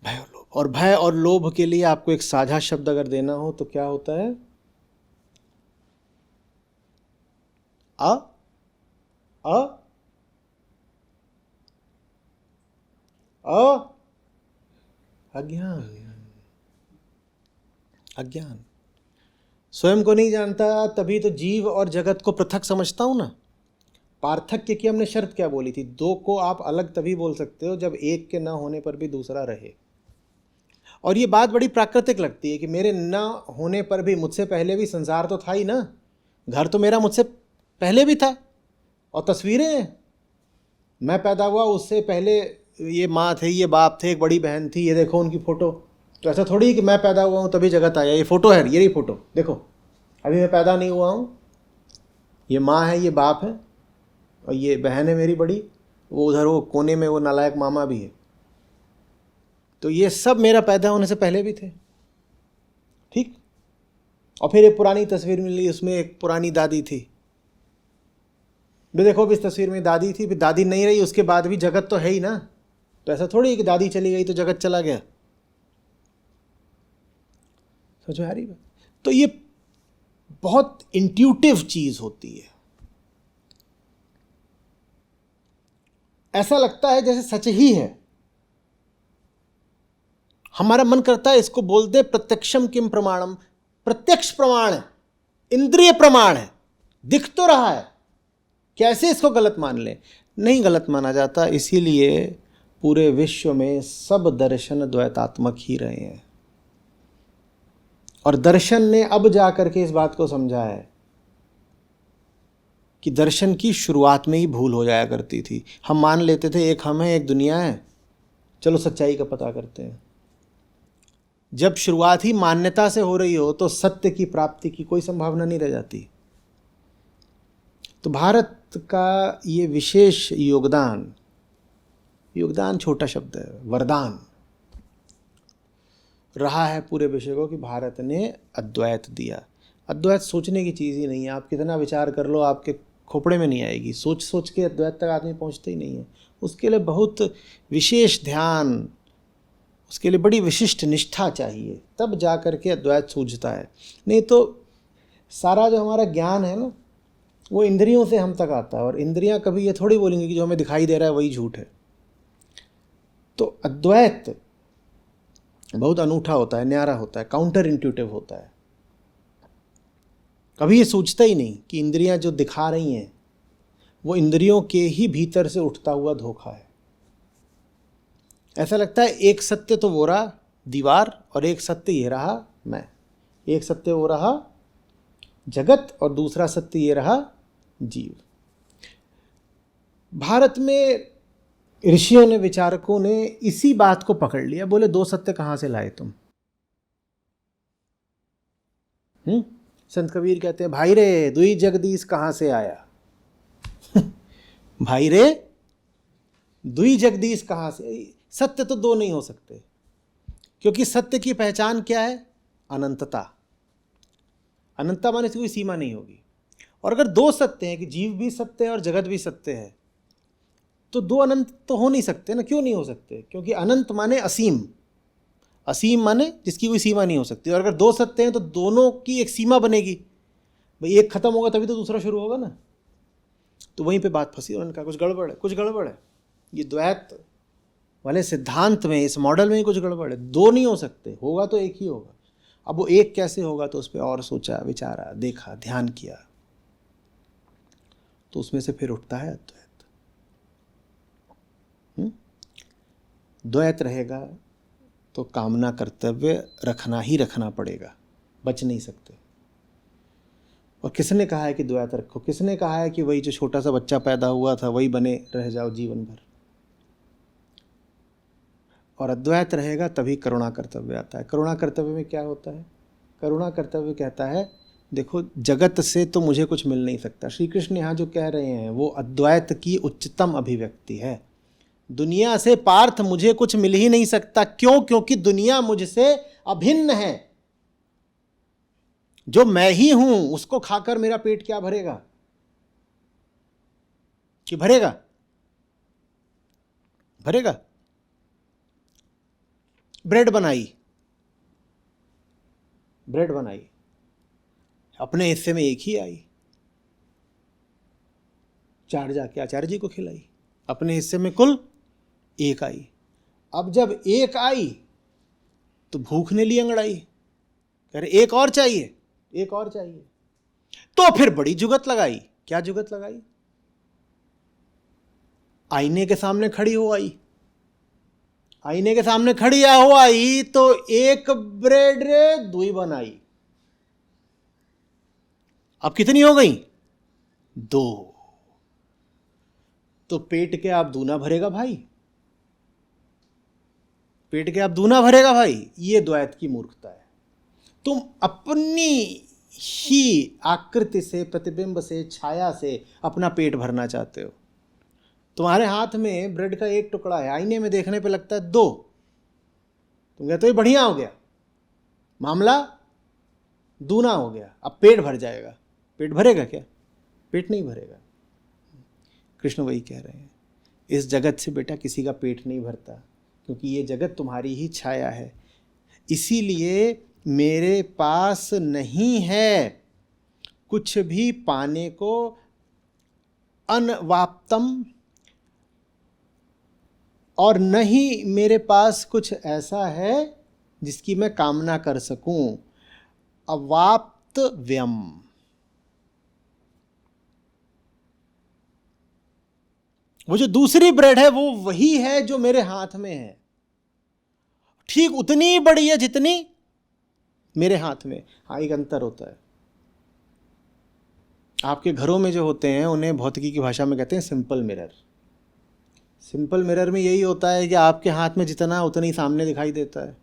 भय और लोभ। और भय और लोभ के लिए आपको एक साझा शब्द अगर देना हो तो क्या होता है, अ अ अ अज्ञान। अज्ञान। स्वयं को नहीं जानता, तभी तो जीव और जगत को पृथक समझता हूं ना। पार्थक्य की हमने शर्त क्या बोली थी, दो को आप अलग तभी बोल सकते हो जब एक के न होने पर भी दूसरा रहे। और ये बात बड़ी प्राकृतिक लगती है कि मेरे न होने पर भी, मुझसे पहले भी संसार तो था ही ना, घर तो मेरा मुझसे पहले भी था, और तस्वीरें हैं, मैं पैदा हुआ उससे पहले ये माँ थे, ये बाप थे, एक बड़ी बहन थी, ये देखो उनकी फ़ोटो। तो ऐसा थोड़ी कि मैं पैदा हुआ हूँ तभी जगत आया, ये फ़ोटो है, ये फ़ोटो देखो, अभी मैं पैदा नहीं हुआ हूँ, ये माँ है, ये बाप है, और ये बहन है मेरी बड़ी, वो उधर वो कोने में वो नालायक मामा भी है। तो ये सब मेरा पैदा होने से पहले भी थे, ठीक। और फिर एक पुरानी तस्वीर मिली, उसमें एक पुरानी दादी थी, भी देखो, भी इस तस्वीर में दादी थी, फिर दादी नहीं रही, उसके बाद भी जगत तो है ही ना। तो ऐसा थोड़ी है कि दादी चली गई तो जगत चला गया, समझ में आ रही बात। तो ये बहुत इंट्यूटिव चीज होती है, ऐसा लगता है जैसे सच ही है। हमारा मन करता है इसको बोल दे, प्रत्यक्षम किम प्रमाणम, प्रत्यक्ष प्रमाण है, इंद्रिय प्रमाण है, दिख तो रहा है, कैसे इसको गलत मान ले। नहीं गलत माना जाता, इसीलिए पूरे विश्व में सब दर्शन द्वैतात्मक ही रहे हैं। और दर्शन ने अब जाकर के इस बात को समझा है कि दर्शन की शुरुआत में ही भूल हो जाया करती थी। हम मान लेते थे एक हम है, एक दुनिया है, चलो सच्चाई का पता करते हैं। जब शुरुआत ही मान्यता से हो रही हो तो सत्य की प्राप्ति की कोई संभावना नहीं रह जाती। तो भारत का ये विशेष योगदान, योगदान छोटा शब्द है, वरदान रहा है पूरे विषय को, कि भारत ने अद्वैत दिया। अद्वैत सोचने की चीज़ ही नहीं है, आप कितना विचार कर लो आपके खोपड़े में नहीं आएगी, सोच सोच के अद्वैत तक आदमी पहुंचते ही नहीं है। उसके लिए बहुत विशेष ध्यान, उसके लिए बड़ी विशिष्ट निष्ठा चाहिए, तब जा कर के अद्वैत सूझता है। नहीं तो सारा जो हमारा ज्ञान है ना, वो इंद्रियों से हम तक आता है, और इंद्रियां कभी ये थोड़ी बोलेंगी कि जो हमें दिखाई दे रहा है वही झूठ है। तो अद्वैत बहुत अनूठा होता है, न्यारा होता है, काउंटर इंट्यूटिव होता है। कभी ये सोचता ही नहीं कि इंद्रियां जो दिखा रही हैं वो इंद्रियों के ही भीतर से उठता हुआ धोखा है। ऐसा लगता है एक सत्य तो वो रहा दीवार, और एक सत्य ये रहा मैं, एक सत्य वो रहा जगत, और दूसरा सत्य ये रहा जीव। भारत में ऋषियों ने, विचारकों ने इसी बात को पकड़ लिया, बोले दो सत्य कहां से लाए तुम। संत कबीर कहते हैं, भाई रे दुई जगदीश कहां से आया। भाई रे दुई जगदीश कहां से, सत्य तो दो नहीं हो सकते, क्योंकि सत्य की पहचान क्या है, अनंतता। अनंतता माने कोई सीमा नहीं होगी। और अगर दो सत्य हैं कि जीव भी सत्य है और जगत भी सत्य है, तो दो अनंत तो हो नहीं सकते ना। क्यों नहीं हो सकते, क्योंकि अनंत माने असीम, असीम माने जिसकी कोई सीमा नहीं हो सकती। और अगर दो सत्य हैं तो दोनों की एक सीमा बनेगी, भाई एक खत्म होगा तभी तो दूसरा शुरू होगा ना। तो वहीं पे बात फंसी, उन्होंने कहा कुछ गड़बड़ है, कुछ गड़बड़ है, ये द्वैत वाले सिद्धांत में, इस मॉडल में ही कुछ गड़बड़ है। दो नहीं हो सकते, होगा तो एक ही होगा। अब वो एक कैसे होगा, तो उस पर और सोचा, विचारा, देखा, ध्यान किया, तो उसमें से फिर उठता है अद्वैत। द्वैत रहेगा तो कामना कर्तव्य रखना ही रखना पड़ेगा, बच नहीं सकते। और किसने कहा है कि द्वैत रखो, किसने कहा है कि वही जो छोटा सा बच्चा पैदा हुआ था वही बने रह जाओ जीवन भर। और अद्वैत रहेगा तभी करुणा कर्तव्य आता है। करुणा कर्तव्य में क्या होता है, करुणा कर्तव्य कहता है देखो, जगत से तो मुझे कुछ मिल नहीं सकता। श्री कृष्ण यहाँ जो कह रहे हैं वो अद्वैत की उच्चतम अभिव्यक्ति है। दुनिया से पार्थ मुझे कुछ मिल ही नहीं सकता। क्यों? क्योंकि दुनिया मुझसे अभिन्न है। जो मैं ही हूं उसको खाकर मेरा पेट क्या भरेगा? कि भरेगा? भरेगा? ब्रेड बनाई, अपने हिस्से में एक ही आई, 4 जाके आचार्य जी को खिलाई, अपने हिस्से में कुल 1 आई। अब जब 1 आई तो भूख ने ली अंगड़ाई, कह रहे 1 और चाहिए, 1 और चाहिए। तो फिर बड़ी जुगत लगाई। क्या जुगत लगाई? आईने के सामने खड़ी हो आई, आईने के सामने खड़ी हो आई तो 1 ब्रेड रे 2 बनाई। अब कितनी हो गई? 2। तो पेट के आप दूना भरेगा भाई, पेट के आप दूना भरेगा भाई। ये द्वैत की मूर्खता है। तुम अपनी ही आकृति से, प्रतिबिंब से, छाया से अपना पेट भरना चाहते हो। तुम्हारे हाथ में ब्रेड का 1 टुकड़ा है, आईने में देखने पे लगता है 2। तुम कहते हो ये बढ़िया हो गया, मामला दूना हो गया, अब पेट भर जाएगा। पेट भरेगा क्या? पेट नहीं भरेगा। कृष्ण वही कह रहे हैं, इस जगत से बेटा किसी का पेट नहीं भरता, क्योंकि ये जगत तुम्हारी ही छाया है। इसीलिए मेरे पास नहीं है कुछ भी पाने को अनवाप्तम, और न ही मेरे पास कुछ ऐसा है जिसकी मैं कामना कर सकूं। अवाप्त व्यम। वो जो दूसरी ब्रेड है वो वही है जो मेरे हाथ में है, ठीक उतनी बड़ी है जितनी मेरे हाथ में। हाँ, एक अंतर होता है। आपके घरों में जो होते हैं उन्हें भौतिकी की भाषा में कहते हैं सिंपल मिरर। सिंपल मिरर में यही होता है कि आपके हाथ में जितना उतना ही सामने दिखाई देता है।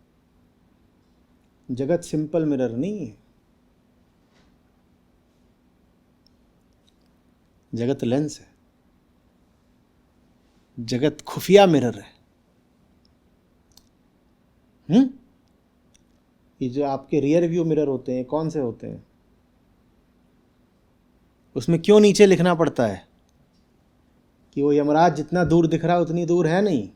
जगत सिंपल मिरर नहीं है, जगत लेंस है, जगत खुफिया मिरर है। ये जो आपके रियर व्यू मिरर होते हैं, कौन से होते हैं? उसमें क्यों नीचे लिखना पड़ता है कि वो यमराज जितना दूर दिख रहा है उतनी दूर है नहीं,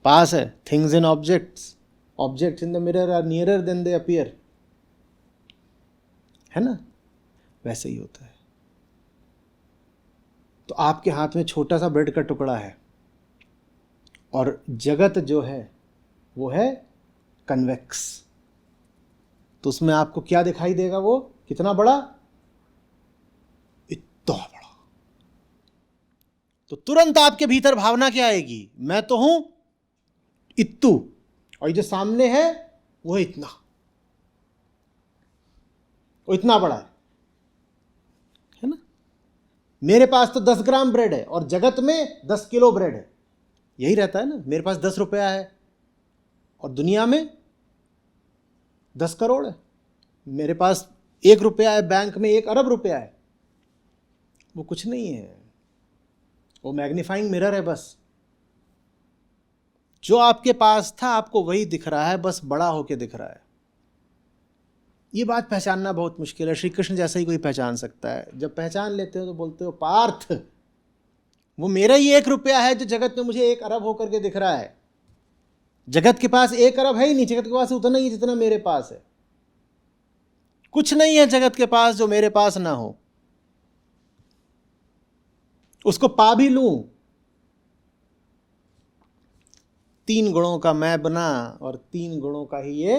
पास है। Things in objects, objects in the mirror are nearer than they appear, है ना? वैसे ही होता है। तो आपके हाथ में छोटा सा ब्रेड का टुकड़ा है और जगत जो है वो है कन्वेक्स। तो उसमें आपको क्या दिखाई देगा? वो कितना बड़ा? इतना बड़ा। तो तुरंत आपके भीतर भावना क्या आएगी? मैं तो हूं इत्तू, और ये जो सामने है वो है इतना, वो इतना बड़ा है ना? मेरे पास तो 10 ग्राम ब्रेड है और जगत में 10 किलो ब्रेड है। यही रहता है ना। मेरे पास 10 रुपया है और दुनिया में 10 करोड़ है। मेरे पास 1 रुपया है, बैंक में 1 अरब रुपया है। वो कुछ नहीं है, वो मैग्नीफाइंग मिरर है बस। जो आपके पास था आपको वही दिख रहा है, बस बड़ा होके दिख रहा है। ये बात पहचानना बहुत मुश्किल है। श्री कृष्ण जैसा ही कोई पहचान सकता है। जब पहचान लेते हो तो बोलते हो पार्थ, वो मेरा ही 1 रुपया है जो जगत में मुझे 1 अरब होकर के दिख रहा है। जगत के पास 1 अरब है ही नहीं, जगत के पास उतना ही जितना मेरे पास है। कुछ नहीं है जगत के पास जो मेरे पास ना हो। उसको पा भी लूं, 3 गुणों का मैं बना और 3 गुणों का ही ये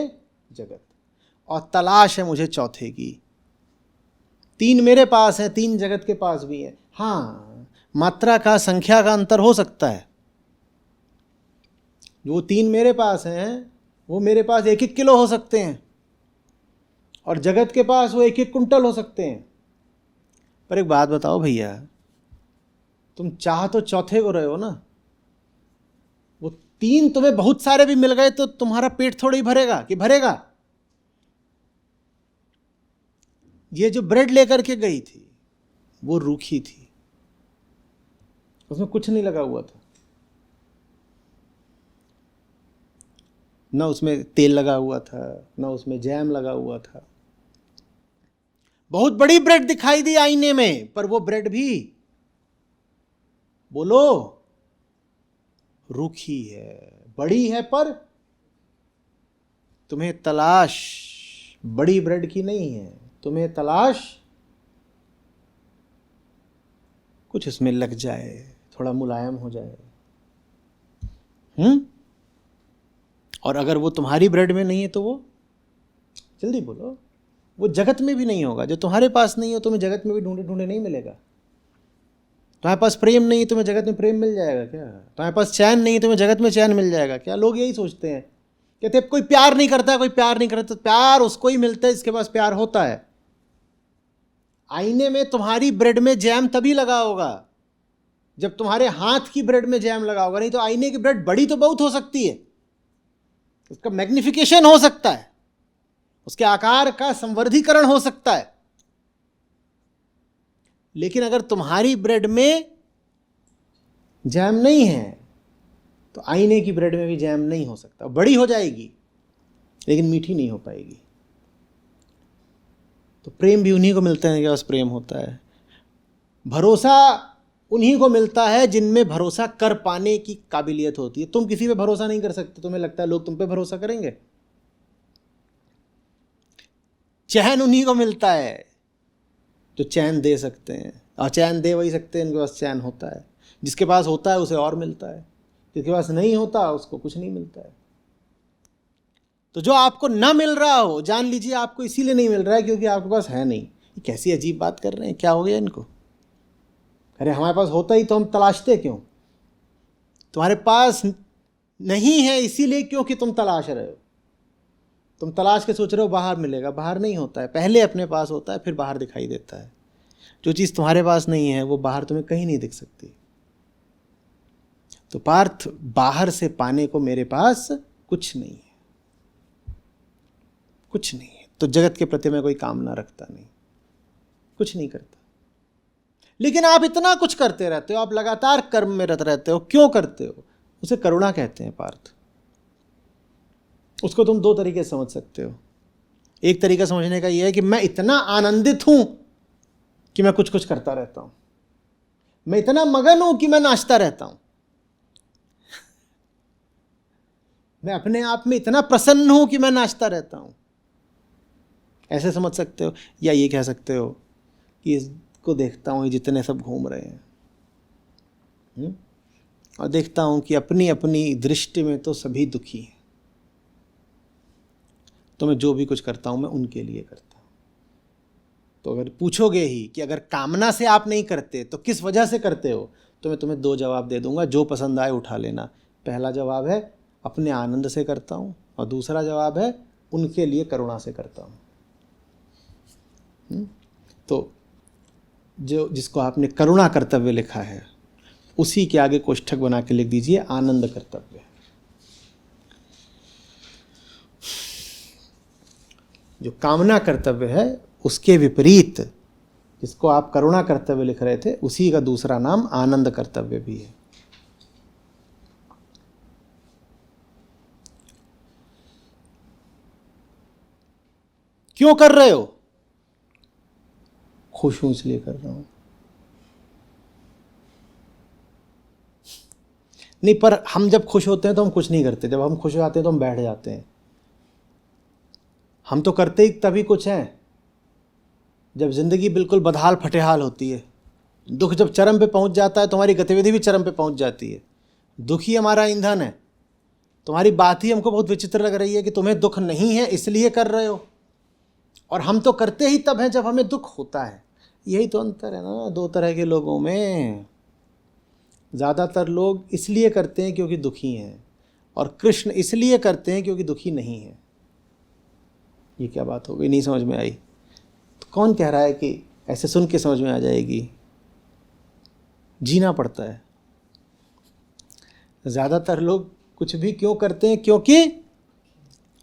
जगत, और तलाश है मुझे चौथे की। 3 मेरे पास है, 3 जगत के पास भी है। हाँ, मात्रा का, संख्या का अंतर हो सकता है। जो 3 मेरे पास हैं वो मेरे पास 1-1 किलो हो सकते हैं और जगत के पास वो 1-1 कुंटल हो सकते हैं। पर एक बात बताओ भैया, तुम चाह तो चौथे को रहे हो ना। वो 3 तुम्हें बहुत सारे भी मिल गए तो तुम्हारा पेट थोड़ा ही भरेगा कि भरेगा? ये जो ब्रेड लेकर के गई थी वो रूखी थी, उसमें कुछ नहीं लगा हुआ था, ना उसमें तेल लगा हुआ था, ना उसमें जैम लगा हुआ था। बहुत बड़ी ब्रेड दिखाई दी आईने में, पर वो ब्रेड भी, बोलो, रूखी है, बड़ी है पर तुम्हें तलाश बड़ी ब्रेड की नहीं है, तुम्हें तलाश कुछ इसमें लग जाए, थोड़ा मुलायम हो जाए। और अगर वो तुम्हारी ब्रेड में नहीं है तो वो, जल्दी बोलो, वो जगत में भी नहीं होगा। जो तुम्हारे पास नहीं हो तुम्हें जगत में भी ढूंढे ढूंढे नहीं मिलेगा। तुम्हारे पास प्रेम नहीं है तुम्हें जगत में प्रेम मिल जाएगा क्या? तुम्हारे पास चैन नहीं है तुम्हें जगत में चैन मिल जाएगा क्या? लोग यही सोचते हैं, कहते कोई प्यार नहीं करता, कोई प्यार नहीं करता। प्यार उसको ही मिलता है जिसके पास प्यार होता है। आईने में तुम्हारी ब्रेड में जैम तभी लगा होगा जब तुम्हारे हाथ की ब्रेड में जैम लगा होगा, नहीं तो आईने की ब्रेड बड़ी तो बहुत हो सकती है, उसका मैग्निफिकेशन हो सकता है, उसके आकार का संवर्धीकरण हो सकता है, लेकिन अगर तुम्हारी ब्रेड में जैम नहीं है तो आईने की ब्रेड में भी जैम नहीं हो सकता। बड़ी हो जाएगी लेकिन मीठी नहीं हो पाएगी। तो प्रेम भी उन्हीं को मिलता है कि बस प्रेम होता है। भरोसा उन्हीं को मिलता है जिनमें भरोसा कर पाने की काबिलियत होती है। तुम किसी पे भरोसा नहीं कर सकते, तुम्हें लगता है लोग तुम पे भरोसा करेंगे। चैन उन्हीं को मिलता है जो चैन दे सकते हैं, और चैन दे वही सकते हैं इनके पास चैन होता है। जिसके पास होता है उसे और मिलता है, जिसके पास नहीं होता उसको कुछ नहीं मिलता है। तो जो आपको ना मिल रहा हो, जान लीजिए आपको इसीलिए नहीं मिल रहा है क्योंकि आपके पास है नहीं। ये कैसी अजीब बात कर रहे हैं, क्या हो गया इनको? अरे हमारे पास होता ही तो हम तलाशते क्यों? तुम्हारे पास नहीं है इसीलिए क्योंकि तुम तलाश रहे हो। तुम तलाश के सोच रहे हो बाहर मिलेगा, बाहर नहीं होता है, पहले अपने पास होता है फिर बाहर दिखाई देता है। जो चीज़ तुम्हारे पास नहीं है वो बाहर तुम्हें कहीं नहीं दिख सकती। तो पार्थ, बाहर से पाने को मेरे पास कुछ नहीं है, कुछ नहीं है। तो जगत के प्रति मैं कोई कामना रखता नहीं, कुछ नहीं करता। लेकिन आप इतना कुछ करते रहते हो, आप लगातार कर्म में रत रहते हो। क्यों करते हो? उसे करुणा कहते हैं पार्थ। उसको तुम दो तरीके से समझ सकते हो। एक तरीका समझने का यह है कि मैं इतना आनंदित हूं कि मैं कुछ कुछ करता रहता हूं, मैं इतना मगन हूं कि मैं नाचता रहता हूं, मैं अपने आप में इतना प्रसन्न हूं कि मैं नाचता रहता हूं। ऐसे समझ सकते हो। या ये कह सकते हो कि इसको देखता हूं ये जितने सब घूम रहे हैं, और देखता हूं कि अपनी अपनी दृष्टि में तो सभी दुखी हैं, तो मैं जो भी कुछ करता हूं मैं उनके लिए करता हूं। तो अगर पूछोगे ही कि अगर कामना से आप नहीं करते तो किस वजह से करते हो, तो मैं तुम्हें दो जवाब दे दूंगा, जो पसंद आए उठा लेना। पहला जवाब है अपने आनंद से करता हूं, और दूसरा जवाब है उनके लिए करुणा से करता हूं। तो जो जिसको आपने करुणा कर्तव्य लिखा है उसी के आगे कोष्ठक बना के लिख दीजिए आनंद कर्तव्य। जो कामना कर्तव्य है उसके विपरीत जिसको आप करुणा कर्तव्य लिख रहे थे, उसी का दूसरा नाम आनंद कर्तव्य भी है। क्यों कर रहे हो? खुश हूं इसलिए कर रहा हूं। नहीं, पर हम जब खुश होते हैं तो हम कुछ नहीं करते, जब हम खुश हो जाते हैं तो हम बैठ जाते हैं। हम तो करते ही तभी कुछ हैं जब जिंदगी बिल्कुल बदहाल फटेहाल होती है। दुख जब चरम पे पहुंच जाता है, तुम्हारी गतिविधि भी चरम पे पहुंच जाती है। दुख ही हमारा ईंधन है। तुम्हारी बात ही हमको बहुत विचित्र लग रही है कि तुम्हें दुख नहीं है इसलिए कर रहे हो, और हम तो करते ही तब हैं जब हमें दुख होता है। यही तो अंतर है ना दो तरह के लोगों में। ज़्यादातर लोग इसलिए करते हैं क्योंकि दुखी हैं, और कृष्ण इसलिए करते हैं क्योंकि दुखी नहीं है। ये क्या बात हो गई, नहीं समझ में आई? तो कौन कह रहा है कि ऐसे सुन के समझ में आ जाएगी? जीना पड़ता है। ज़्यादातर लोग कुछ भी क्यों करते हैं? क्योंकि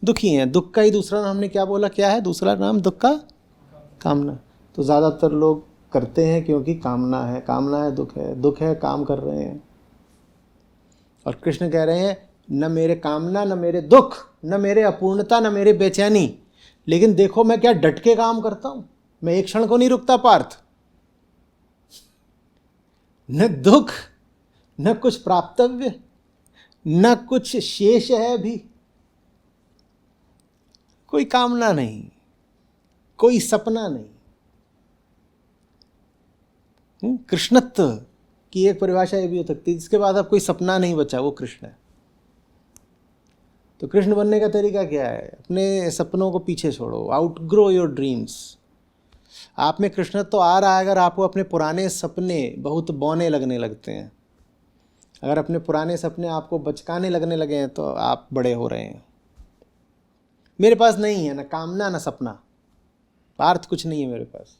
दुखी हैं। दुख का ही दूसरा नाम हमने क्या बोला, क्या है दूसरा नाम दुख का? कामना। तो ज़्यादातर लोग करते हैं क्योंकि कामना है, दुख है, काम कर रहे हैं। और कृष्ण कह रहे हैं न मेरे कामना, न मेरे दुख, न मेरे अपूर्णता, न मेरे बेचैनी, लेकिन देखो मैं क्या डट के काम करता हूं, मैं एक क्षण को नहीं रुकता पार्थ। न दुख, न कुछ प्राप्तव्य, न कुछ शेष है अभी, कोई कामना नहीं, कोई सपना नहीं। कृष्णत्व की एक परिभाषा ये भी हो सकती है, जिसके बाद अब कोई सपना नहीं बचा, वो कृष्ण है। तो कृष्ण बनने का तरीका क्या है? अपने सपनों को पीछे छोड़ो, आउटग्रो योर ड्रीम्स। आप में कृष्णत्व तो आ रहा है अगर आपको अपने पुराने सपने बहुत बौने लगने लगते हैं। अगर अपने पुराने सपने आपको बचकाने लगने लगे हैं तो आप बड़े हो रहे हैं। मेरे पास नहीं है ना कामना ना सपना, पार्थ कुछ नहीं है मेरे पास,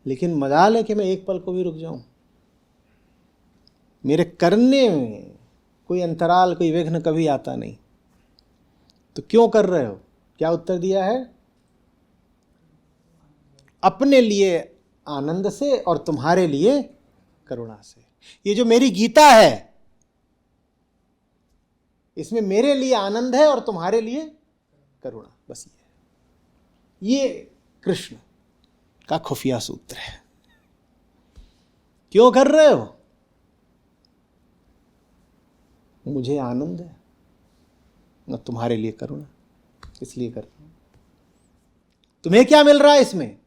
लेकिन मजाल है कि मैं एक पल को भी रुक जाऊं। मेरे करने में कोई अंतराल, कोई विघ्न कभी आता नहीं। तो क्यों कर रहे हो? क्या उत्तर दिया है? अपने लिए आनंद से और तुम्हारे लिए करुणा से। ये जो मेरी गीता है, इसमें मेरे लिए आनंद है और तुम्हारे लिए करुणा, बस ये कृष्ण का खुफिया सूत्र है। क्यों कर रहे हो? मुझे आनंद है न तुम्हारे लिए करुणा, इसलिए कर रहा हूं। तुम्हें क्या मिल रहा है इसमें?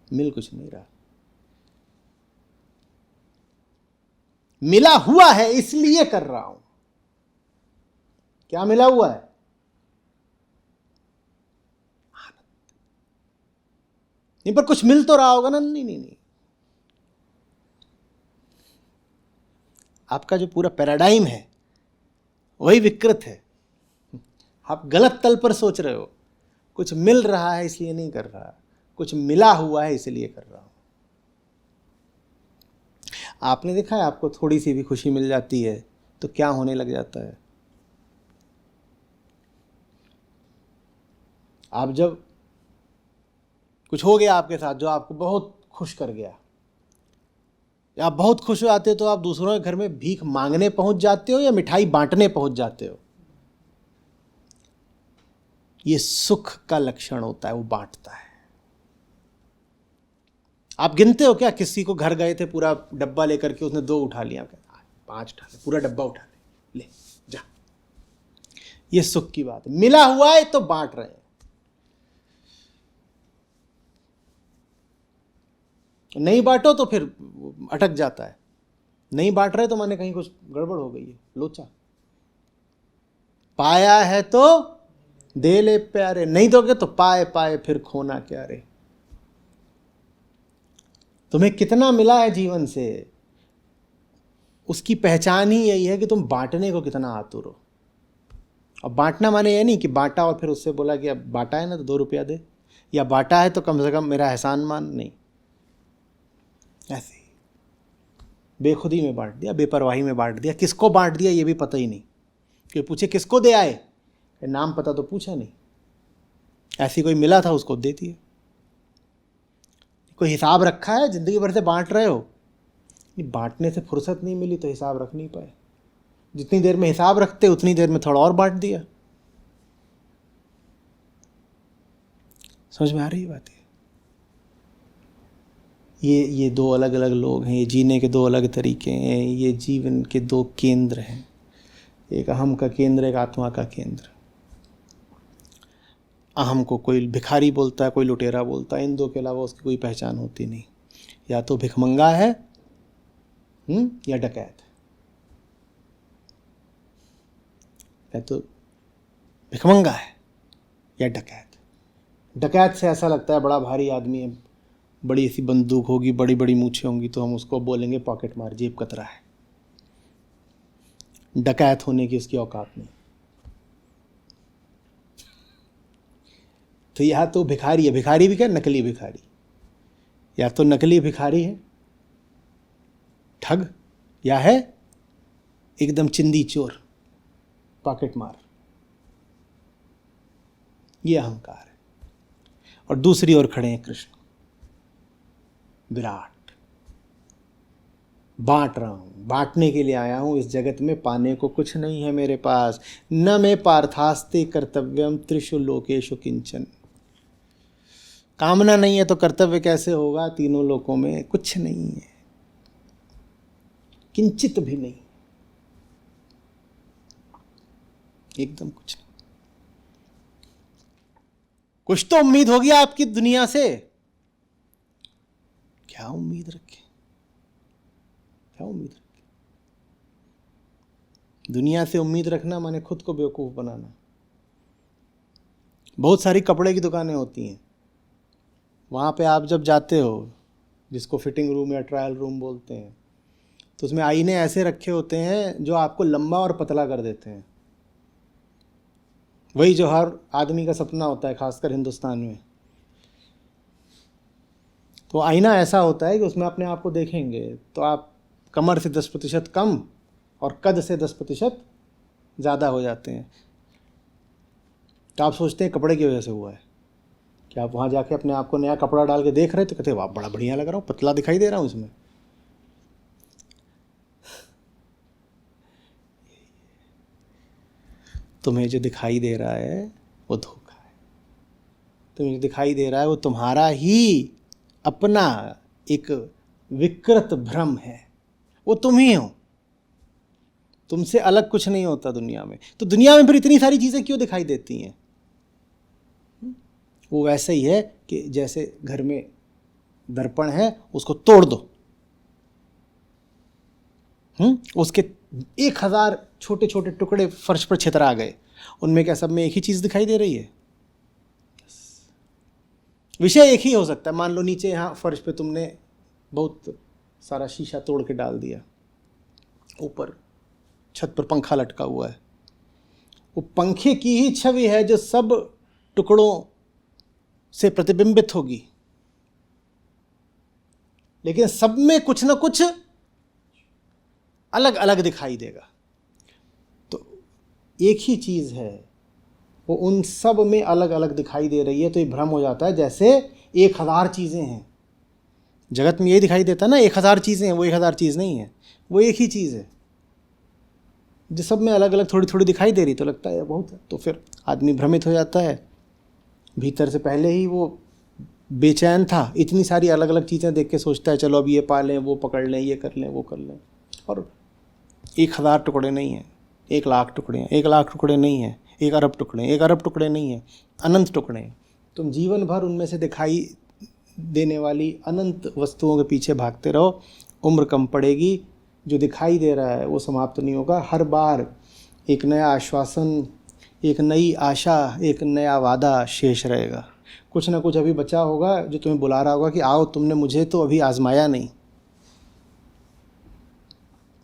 मिल कुछ नहीं रहा, मिला हुआ है इसलिए कर रहा हूं। क्या मिला हुआ है? आनंद। नहीं पर कुछ मिल तो रहा होगा ना? नहीं, आपका जो पूरा पैराडाइम है वही विकृत है। आप गलत तल पर सोच रहे हो। कुछ मिल रहा है इसलिए नहीं कर रहा, कुछ मिला हुआ है इसलिए कर रहा हूं। आपने देखा है, आपको थोड़ी सी भी खुशी मिल जाती है तो क्या होने लग जाता है? आप जब कुछ हो गया आपके साथ जो आपको बहुत खुश कर गया, या आप बहुत खुश हो जाते हो, तो आप दूसरों के घर में भीख मांगने पहुंच जाते हो या मिठाई बांटने पहुंच जाते हो? ये सुख का लक्षण होता है, वो बांटता है। आप गिनते हो क्या? किसी को घर गए थे, पूरा डब्बा लेकर के उसने 2 उठा लिया, 5 उठा ले, पूरा डब्बा उठा ले जा। ये सुख की बात है। मिला हुआ है तो बांट रहे हैं। नहीं बांटो तो फिर अटक जाता है। नहीं बांट रहे तो माने कहीं कुछ गड़बड़ हो गई है, लोचा। पाया है तो दे ले प्यारे, नहीं दोगे तो पाए पाए फिर खोना क्या रे। तुम्हें कितना मिला है जीवन से, उसकी पहचान ही यही है कि तुम बांटने को कितना आतुर हो। अब बांटना माने ये नहीं कि बांटा और फिर उससे बोला कि अब बांटा है ना तो 2 रुपया दे, या बांटा है तो कम से कम मेरा एहसान मान, नहीं। ऐसे ही बेखुदी में बांट दिया, बेपरवाही में बांट दिया। किसको बांट दिया ये भी पता ही नहीं। कि पूछे किसको दे आए, नाम पता तो पूछा नहीं। ऐसी कोई मिला था उसको दे दिया। कोई हिसाब रखा है? जिंदगी भर से बांट रहे हो, बांटने से फुर्सत नहीं मिली तो हिसाब रख नहीं पाए। जितनी देर में हिसाब रखते उतनी देर में थोड़ा और बांट दिया। समझ में आ रही बात है? ये 2 अलग अलग लोग हैं, ये जीने के 2 अलग तरीके हैं, ये जीवन के 2 केंद्र हैं। एक अहम का केंद्र, एक आत्मा का केंद्र। अहम को कोई भिखारी बोलता है, कोई लुटेरा बोलता है, इन 2 के अलावा उसकी कोई पहचान होती नहीं। या तो भिखमंगा है या डकैत है। या तो भिखमंगा है या डकैत। डकैत से ऐसा लगता है बड़ा भारी आदमी है, बड़ी सी बंदूक होगी, बड़ी बड़ी मूछें होंगी, तो हम उसको बोलेंगे पॉकेट मार, जेब कतरा है। डकैत होने की उसकी औकात नहीं। तो या तो भिखारी है, भिखारी भी क्या, नकली भिखारी। या तो नकली भिखारी है, ठग, या है एकदम चिंदी चोर, पॉकेट मार। ये अहंकार है। और दूसरी ओर खड़े हैं कृष्ण, विराट। बांट रहा हूं, बांटने के लिए आया हूं इस जगत में, पाने को कुछ नहीं है मेरे पास। न मे पार्थास्ते कर्तव्यम त्रिषु लोकेषु किंचन। कामना नहीं है तो कर्तव्य कैसे होगा? तीनों लोकों में कुछ नहीं है, किंचित भी नहीं, एकदम कुछ नहीं। कुछ तो उम्मीद होगी आपकी दुनिया से। क्या उम्मीद रखें? क्या उम्मीद रखें? दुनिया से उम्मीद रखना माने खुद को बेवकूफ बनाना। बहुत सारी कपड़े की दुकानें होती हैं, वहां पे आप जब जाते हो, जिसको फिटिंग रूम या ट्रायल रूम बोलते हैं, तो उसमें आईने ऐसे रखे होते हैं जो आपको लंबा और पतला कर देते हैं। वही जो हर आदमी का सपना होता है, खासकर हिंदुस्तान में। तो आईना ऐसा होता है कि उसमें अपने आप को देखेंगे तो आप कमर से 10% कम और कद से 10% ज़्यादा हो जाते हैं। तो आप सोचते हैं कपड़े की वजह से हुआ है। कि आप वहाँ जाके अपने आप को नया कपड़ा डाल के देख रहे तो कहते वाह बड़ा बढ़िया लग रहा हूँ, पतला दिखाई दे रहा हूँ इसमें। तुम्हें जो दिखाई दे रहा है वो धोखा है। तुम्हें जो दिखाई दे रहा है वो तुम्हारा ही अपना एक विकृत भ्रम है। वो तुम ही हो, तुमसे अलग कुछ नहीं होता दुनिया में। तो दुनिया में फिर इतनी सारी चीज़ें क्यों दिखाई देती हैं? वो वैसे ही है कि जैसे घर में दर्पण है, उसको तोड़ दो, उसके 1000 छोटे छोटे टुकड़े फर्श पर छितरा गए, उनमें क्या सब में एक ही चीज़ दिखाई दे रही है? विषय एक ही हो सकता है। मान लो नीचे यहाँ फर्श पे तुमने बहुत सारा शीशा तोड़ के डाल दिया, ऊपर छत पर पंखा लटका हुआ है, वो पंखे की ही छवि है जो सब टुकड़ों से प्रतिबिंबित होगी, लेकिन सब में कुछ ना कुछ अलग अलग दिखाई देगा। तो एक ही चीज़ है, वो उन सब में अलग अलग दिखाई दे रही है। तो ये भ्रम हो जाता है जैसे 1000 चीज़ें हैं। जगत में ये दिखाई देता है ना 1000 चीज़ें हैं, वो 1000 चीज़ नहीं है, वो एक ही चीज़ है जो सब में अलग अलग थोड़ी थोड़ी दिखाई दे रही। तो लगता है बहुत है, तो फिर आदमी भ्रमित हो जाता है। भीतर से पहले ही वो बेचैन था, इतनी सारी अलग अलग चीज़ें देख के सोचता है चलो अब ये पा लें, वो पकड़ लें, ये कर लें, वो कर लें। और 1000 टुकड़े नहीं हैं, 1,00,000 टुकड़े हैं, 1,00,000 टुकड़े नहीं हैं, 1 अरब टुकड़े हैं, 1 अरब टुकड़े नहीं हैं, अनंत टुकड़े हैं। तुम जीवन भर उनमें से दिखाई देने वाली अनंत वस्तुओं के पीछे भागते रहो, उम्र कम पड़ेगी। जो दिखाई दे रहा है वो समाप्त नहीं होगा। हर बार एक नया आश्वासन, एक नई आशा, एक नया वादा शेष रहेगा। कुछ ना कुछ अभी बचा होगा जो तुम्हें बुला रहा होगा कि आओ, तुमने मुझे तो अभी आजमाया नहीं,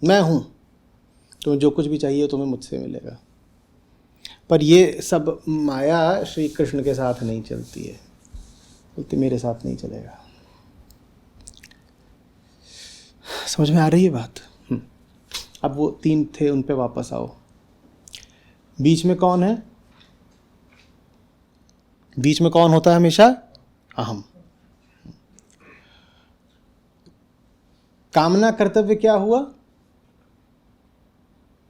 मैं हूँ, तुम्हें जो कुछ भी चाहिए तुम्हें मुझसे मिलेगा। पर ये सब माया श्री कृष्ण के साथ नहीं चलती है, बोलते मेरे साथ नहीं चलेगा। समझ में आ रही है बात? अब वो 3 थे, उन पे वापस आओ। बीच में कौन है? बीच में कौन होता है हमेशा? अहम। कामना कर्तव्य क्या हुआ?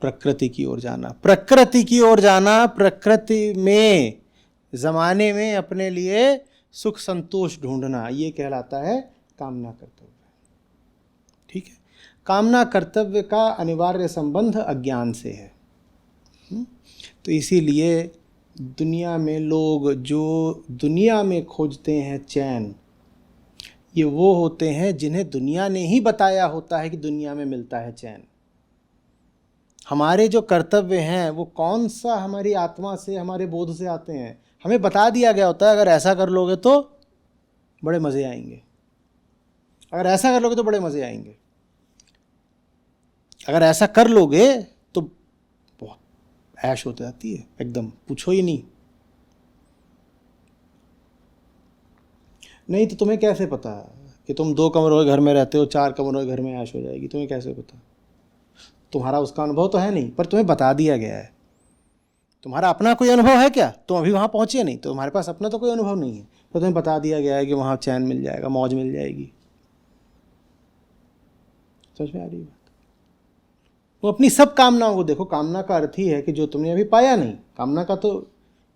प्रकृति की ओर जाना। प्रकृति की ओर जाना, प्रकृति में, जमाने में अपने लिए सुख संतोष ढूंढना, ये कहलाता है कामना कर्तव्य। ठीक है। कामना कर्तव्य का अनिवार्य संबंध अज्ञान से है। तो इसीलिए दुनिया में लोग जो दुनिया में खोजते हैं चैन, ये वो होते हैं जिन्हें दुनिया ने ही बताया होता है कि दुनिया में मिलता है चैन। हमारे जो कर्तव्य हैं वो कौन सा हमारी आत्मा से, हमारे बोध से आते हैं? हमें बता दिया गया होता है अगर ऐसा कर लोगे तो बड़े मज़े आएंगे, अगर ऐसा कर लोगे तो बड़े मज़े आएंगे, अगर ऐसा कर लोगे तो बहुत ऐश होती जाती है, एकदम पूछो ही नहीं। नहीं तो तुम्हें कैसे पता कि तुम 2 कमरों के घर में रहते हो, 4 कमरों के घर में ऐश हो जाएगी? तुम्हें कैसे पता? तुम्हारा उसका अनुभव तो है नहीं, पर तुम्हें बता दिया गया है। तुम्हारा अपना कोई अनुभव है क्या? तुम अभी वहाँ पहुँचे नहीं, तो तुम्हारे पास अपना तो कोई अनुभव नहीं है, तो तुम्हें बता दिया गया है कि वहाँ चैन मिल जाएगा, मौज मिल जाएगी। समझ में आ रही है बात? तुम अपनी सब कामनाओं को देखो। कामना का अर्थ ही है कि जो तुमने अभी पाया नहीं। कामना का तो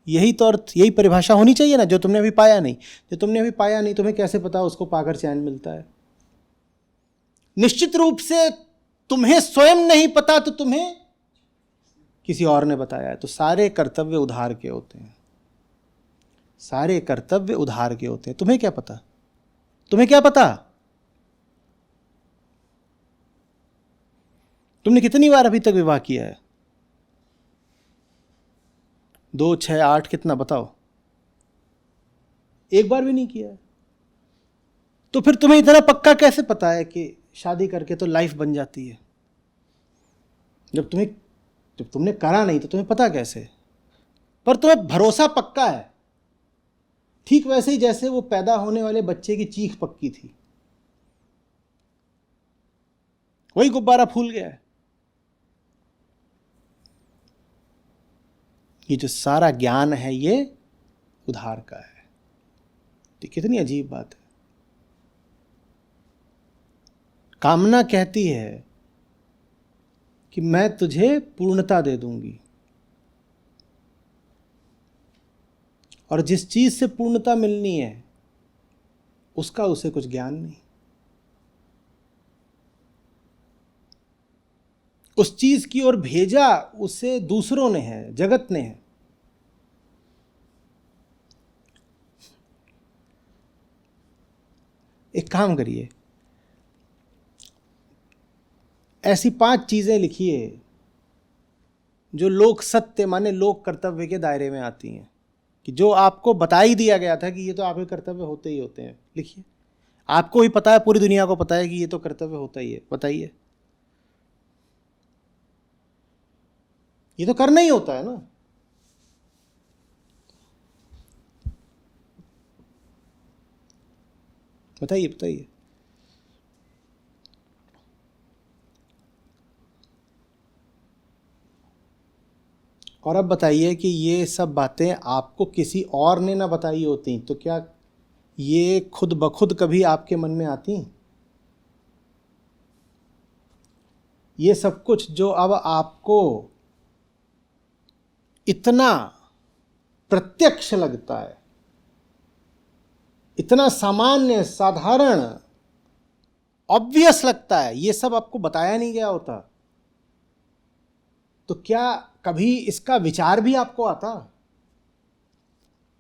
यही तो अर्थ, यही परिभाषा होनी चाहिए ना, जो तुमने अभी पाया नहीं। जो तुमने अभी पाया नहीं, तुम्हें कैसे पता उसको पाकर चैन मिलता है? निश्चित रूप से तुम्हें स्वयं नहीं पता, तो तुम्हें किसी और ने बताया है। तो सारे कर्तव्य उधार के होते हैं, सारे कर्तव्य उधार के होते हैं। तुम्हें क्या पता? तुम्हें क्या पता? तुमने कितनी बार अभी तक विवाह किया है? 2, 6, 8, कितना बताओ? एक बार भी नहीं किया है। तो फिर तुम्हें इतना पक्का कैसे पता है कि शादी करके तो लाइफ बन जाती है? जब तुमने करा नहीं तो तुम्हें पता कैसे? पर तुम्हें भरोसा पक्का है। ठीक वैसे ही जैसे वो पैदा होने वाले बच्चे की चीख पक्की थी, वही गुब्बारा फूल गया है। ये जो सारा ज्ञान है ये उधार का है। तो कितनी अजीब बात है। कामना कहती है कि मैं तुझे पूर्णता दे दूंगी, और जिस चीज से पूर्णता मिलनी है उसका उसे कुछ ज्ञान नहीं। उस चीज की ओर भेजा उसे दूसरों ने है, जगत ने है। एक काम करिए, ऐसी 5 चीजें लिखिए जो लोक सत्य माने लोक कर्तव्य के दायरे में आती हैं, कि जो आपको बता ही दिया गया था कि ये तो आपके कर्तव्य होते ही होते हैं। लिखिए, आपको ही पता है, पूरी दुनिया को पता है कि ये तो कर्तव्य होता ही है। बताइए, ये तो करना ही होता है ना। बताइए बताइए। और अब बताइए कि ये सब बातें आपको किसी और ने ना बताई होती तो क्या ये खुद ब खुद कभी आपके मन में आती? ये सब कुछ जो अब आपको इतना प्रत्यक्ष लगता है, इतना सामान्य, साधारण, ऑब्वियस लगता है, ये सब आपको बताया नहीं गया होता, तो क्या कभी इसका विचार भी आपको आता?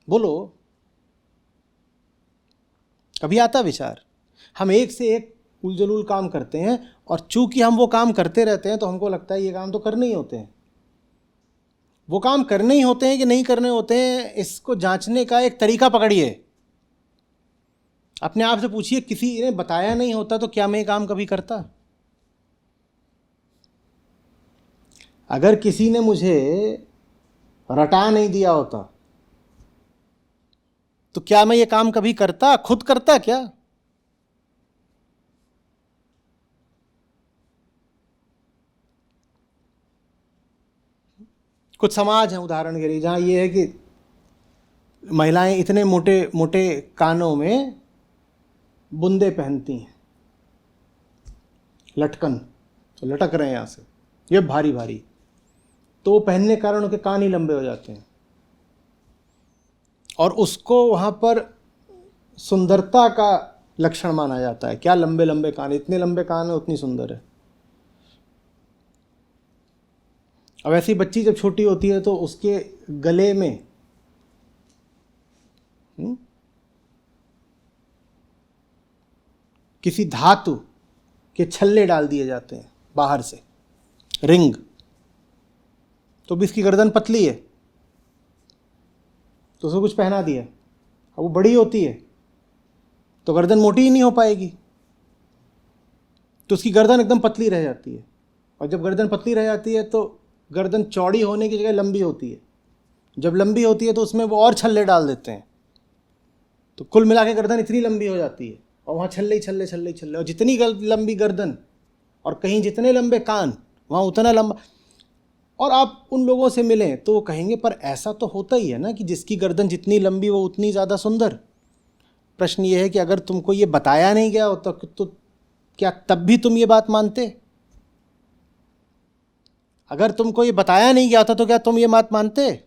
बोलो, कभी आता विचार? हम एक से एक उलझुल काम करते हैं, और चूंकि हम वो काम करते रहते हैं तो हमको लगता है ये काम तो करने ही होते हैं। वो काम करने ही होते हैं कि नहीं करने होते हैं, इसको जांचने का एक तरीका पकड़िए। अपने आप से पूछिए, किसी ने बताया नहीं होता तो क्या मैं ये काम कभी करता? अगर किसी ने मुझे रटा नहीं दिया होता तो क्या मैं ये काम कभी करता? खुद करता क्या? कुछ समाज है उदाहरण के लिए जहां ये है कि महिलाएं इतने मोटे मोटे कानों में बुंदे पहनती हैं, लटकन, तो लटक रहे हैं यहां से, ये भारी भारी, तो वो पहनने के कारण उनके कान ही लंबे हो जाते हैं, और उसको वहां पर सुंदरता का लक्षण माना जाता है। क्या लंबे लंबे कान, इतने लंबे कान है उतनी सुंदर है। अब ऐसी बच्ची जब छोटी होती है तो उसके गले में किसी धातु के छल्ले डाल दिए जाते हैं बाहर से, रिंग, तो भी इसकी गर्दन पतली है तो उसको कुछ पहना दिया। अब वो बड़ी होती है तो गर्दन मोटी ही नहीं हो पाएगी, तो उसकी गर्दन एकदम पतली रह जाती है, और जब गर्दन पतली रह जाती है तो गर्दन चौड़ी होने की जगह लंबी होती है। जब लंबी होती है तो उसमें वो और छल्ले डाल देते हैं, तो कुल मिला के गर्दन इतनी लंबी हो जाती है, और वहाँ छल्ले ही छल्ले छल्ले छल्ले, और जितनी लंबी गर्दन और कहीं जितने लंबे कान वहाँ उतना लंबा, और आप उन लोगों से मिलें तो वो कहेंगे पर ऐसा तो होता ही है ना कि जिसकी गर्दन जितनी लंबी वो उतनी ज़्यादा सुंदर। प्रश्न ये है कि अगर तुमको ये बताया नहीं गया होता तो क्या तब भी तुम ये बात मानते? अगर तुमको ये बताया नहीं गया था तो क्या तुम ये बात मानते?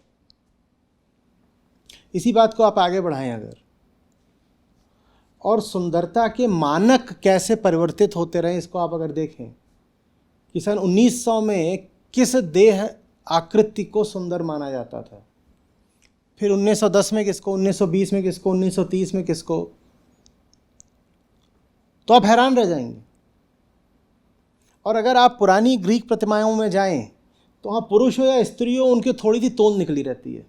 इसी बात को आप आगे बढ़ाएं अगर, और सुंदरता के मानक कैसे परिवर्तित होते रहे इसको आप अगर देखें कि सन 1900 में किस देह आकृति को सुंदर माना जाता था, फिर 1910 में किसको, 1920 में किसको, 1930 में किसको, तो आप हैरान रह जाएंगे। और अगर आप पुरानी ग्रीक प्रतिमाओं में जाएं तो वहाँ पुरुष हो या स्त्री हो उनकी थोड़ी सी तोंद निकली रहती है,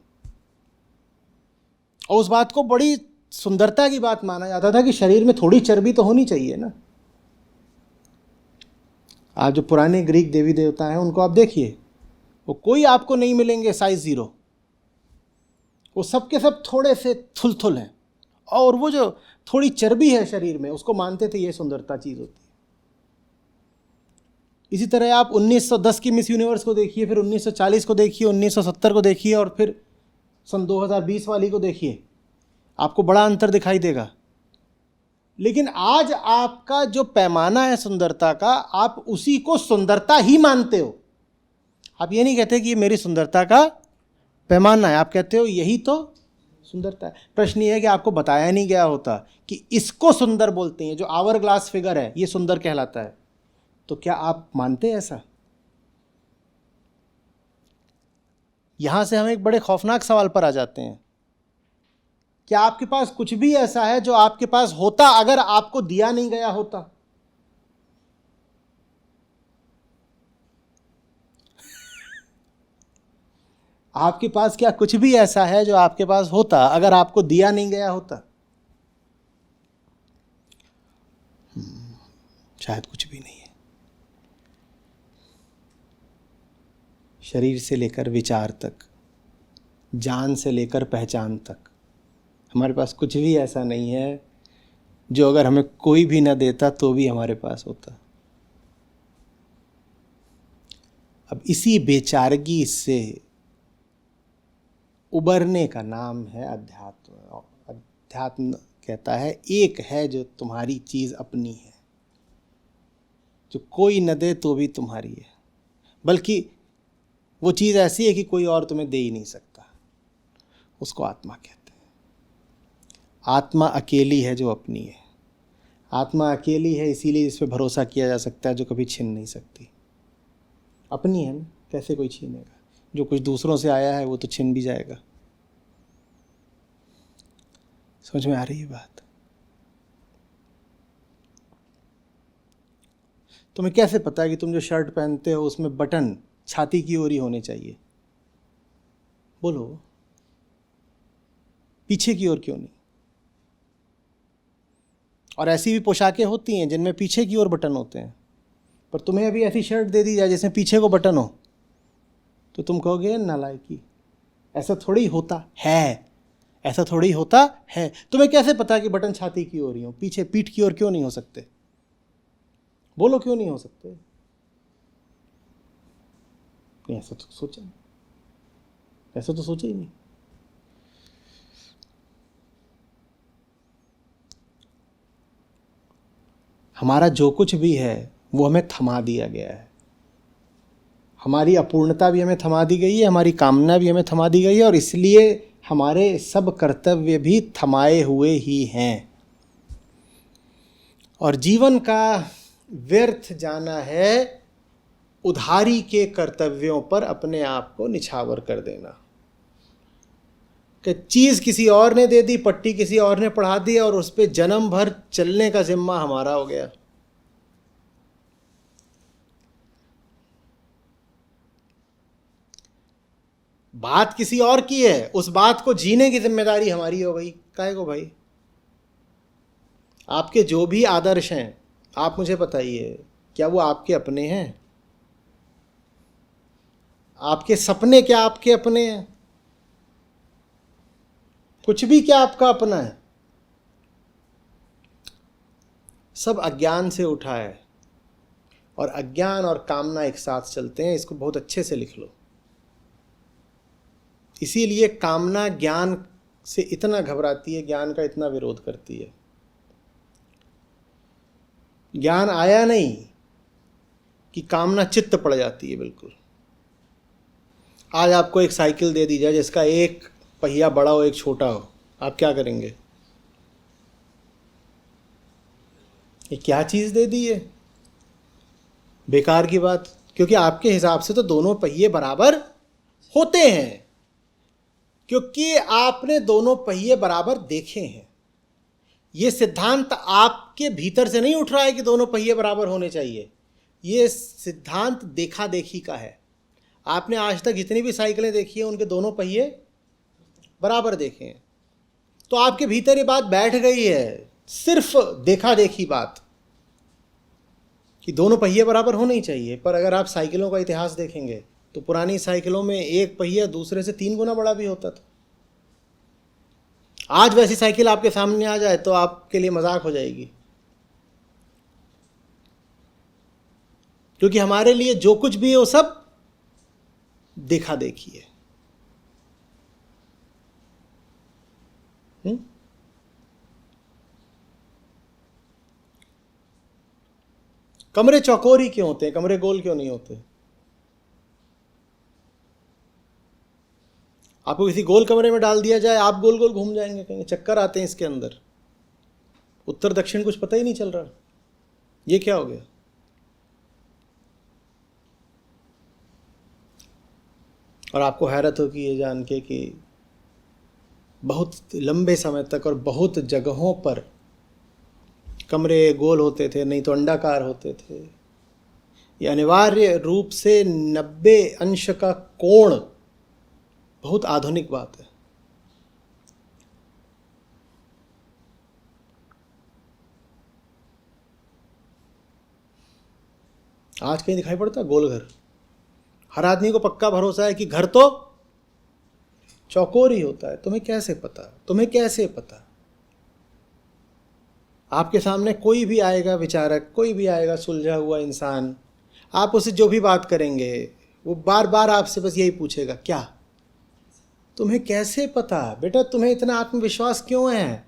और उस बात को बड़ी सुंदरता की बात माना जाता था कि शरीर में थोड़ी चर्बी तो होनी चाहिए ना। आज जो पुराने ग्रीक देवी देवता हैं उनको आप देखिए, वो कोई आपको नहीं मिलेंगे साइज 0, वो सब के सब थोड़े से थुलथुल हैं, और वो जो थोड़ी चर्बी है शरीर में उसको मानते थे ये सुंदरता चीज़ होती है। इसी तरह आप 1910 की मिस यूनिवर्स को देखिए, फिर 1940 को देखिए, 1970 को देखिए, और फिर सन 2020 वाली को देखिए, आपको बड़ा अंतर दिखाई देगा। लेकिन आज आपका जो पैमाना है सुंदरता का, आप उसी को सुंदरता ही मानते हो। आप ये नहीं कहते कि ये मेरी सुंदरता का पैमाना है, आप कहते हो यही तो सुंदरता है। प्रश्न ये है कि आपको बताया नहीं गया होता कि इसको सुंदर बोलते हैं, जो आवर ग्लास फिगर है ये सुंदर कहलाता है, तो क्या आप मानते हैं ऐसा? यहां से हम एक बड़े खौफनाक सवाल पर आ जाते हैं। क्या आपके पास कुछ भी ऐसा है जो आपके पास होता अगर आपको दिया नहीं गया होता? आपके पास क्या कुछ भी ऐसा है जो आपके पास होता अगर आपको दिया नहीं गया होता? शायद कुछ भी नहीं है। शरीर से लेकर विचार तक, जान से लेकर पहचान तक, हमारे पास कुछ भी ऐसा नहीं है जो अगर हमें कोई भी ना देता तो भी हमारे पास होता। अब इसी बेचारगी से उबरने का नाम है अध्यात्म। अध्यात्म कहता है एक है जो तुम्हारी चीज़ अपनी है, जो कोई न दे तो भी तुम्हारी है, बल्कि वो चीज़ ऐसी है कि कोई और तुम्हें दे ही नहीं सकता। उसको आत्मा कहते हैं। आत्मा अकेली है जो अपनी है। आत्मा अकेली है इसीलिए इस पर भरोसा किया जा सकता है, जो कभी छीन नहीं सकती। अपनी है ना, कैसे कोई छीनेगा? जो कुछ दूसरों से आया है वो तो छीन भी जाएगा। समझ में आ रही है बात? तुम्हें कैसे पता है कि तुम जो शर्ट पहनते हो उसमें बटन छाती की ओर ही होने चाहिए? बोलो, पीछे की ओर क्यों नहीं? और ऐसी भी पोशाकें होती हैं जिनमें पीछे की ओर बटन होते हैं, पर तुम्हें अभी ऐसी शर्ट दे दी जाए जिसमें पीछे को बटन हो तो तुम कहोगे नालायकी। ऐसा थोड़ी होता है, ऐसा थोड़ी होता है। तुम्हें कैसे पता कि बटन छाती की ओर ही हो, पीछे पीठ की ओर क्यों नहीं हो सकते? बोलो, क्यों नहीं हो सकते? नहीं, ऐसा तो सोचा नहीं, ऐसा तो सोचा ही नहीं। हमारा जो कुछ भी है वो हमें थमा दिया गया है। हमारी अपूर्णता भी हमें थमा दी गई है, हमारी कामना भी हमें थमा दी गई है, और इसलिए हमारे सब कर्तव्य भी थमाए हुए ही हैं। और जीवन का व्यर्थ जाना है उधारी के कर्तव्यों पर अपने आप को निछावर कर देना। कि चीज़ किसी और ने दे दी, पट्टी किसी और ने पढ़ा दी, और उस पर जन्म भर चलने का जिम्मा हमारा हो गया। बात किसी और की है, उस बात को जीने की जिम्मेदारी हमारी हो गई। काहे को भाई? आपके जो भी आदर्श हैं, आप मुझे बताइए, क्या वो आपके अपने हैं? आपके सपने क्या आपके अपने हैं? कुछ भी क्या आपका अपना है? सब अज्ञान से उठा है, और अज्ञान और कामना एक साथ चलते हैं। इसको बहुत अच्छे से लिख लो। इसीलिए कामना ज्ञान से इतना घबराती है, ज्ञान का इतना विरोध करती है। ज्ञान आया नहीं कि कामना चित्त पड़ जाती है बिल्कुल। आज आपको एक साइकिल दे दी जाए जिसका एक पहिया बड़ा हो एक छोटा हो, आप क्या करेंगे? ये क्या चीज़ दे दी है? बेकार की बात, क्योंकि आपके हिसाब से तो दोनों पहिए बराबर होते हैं, क्योंकि आपने दोनों पहिए बराबर देखे हैं। ये सिद्धांत आपके भीतर से नहीं उठ रहा है कि दोनों पहिए बराबर होने चाहिए। ये सिद्धांत देखा देखी का है। आपने आज तक जितनी भी साइकिलें देखी है उनके दोनों पहिए बराबर देखे हैं, तो आपके भीतर ये बात बैठ गई है, सिर्फ देखा देखी बात कि दोनों पहिए बराबर होने ही चाहिए। पर अगर आप साइकिलों का इतिहास देखेंगे तो पुरानी साइकिलों में एक पहिया दूसरे से 3 गुना बड़ा भी होता था। आज वैसी साइकिल आपके सामने आ जाए तो आपके लिए मजाक हो जाएगी, क्योंकि हमारे लिए जो कुछ भी है वो सब देखा देखी है। कमरे चौकोरी क्यों होते हैं? कमरे गोल क्यों नहीं होते? आपको किसी गोल कमरे में डाल दिया जाए, आप गोल गोल घूम जाएंगे, कहेंगे चक्कर आते हैं इसके अंदर, उत्तर दक्षिण कुछ पता ही नहीं चल रहा, ये क्या हो गया? और आपको हैरत होगी ये जान के कि बहुत लंबे समय तक और बहुत जगहों पर कमरे गोल होते थे, नहीं तो अंडाकार होते थे। ये अनिवार्य रूप से 90 अंश का कोण बहुत आधुनिक बात है। आज कहीं दिखाई पड़ता गोल घर? हर आदमी को पक्का भरोसा है कि घर तो चौकोर ही होता है। तुम्हें कैसे पता? तुम्हें कैसे पता? आपके सामने कोई भी आएगा विचारक, कोई भी आएगा सुलझा हुआ इंसान, आप उसे जो भी बात करेंगे वो बार बार आपसे बस यही पूछेगा, क्या तुम्हें कैसे पता? बेटा तुम्हें इतना आत्मविश्वास क्यों है?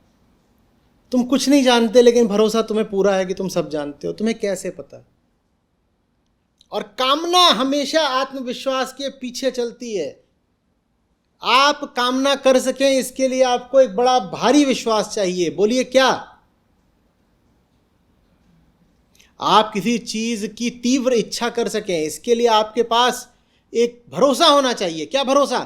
तुम कुछ नहीं जानते लेकिन भरोसा तुम्हें पूरा है कि तुम सब जानते हो। तुम्हें कैसे पता? और कामना हमेशा आत्मविश्वास के पीछे चलती है। आप कामना कर सकें इसके लिए आपको एक बड़ा भारी विश्वास चाहिए। बोलिए क्या? आप किसी चीज की तीव्र इच्छा कर सकें इसके लिए आपके पास एक भरोसा होना चाहिए। क्या भरोसा?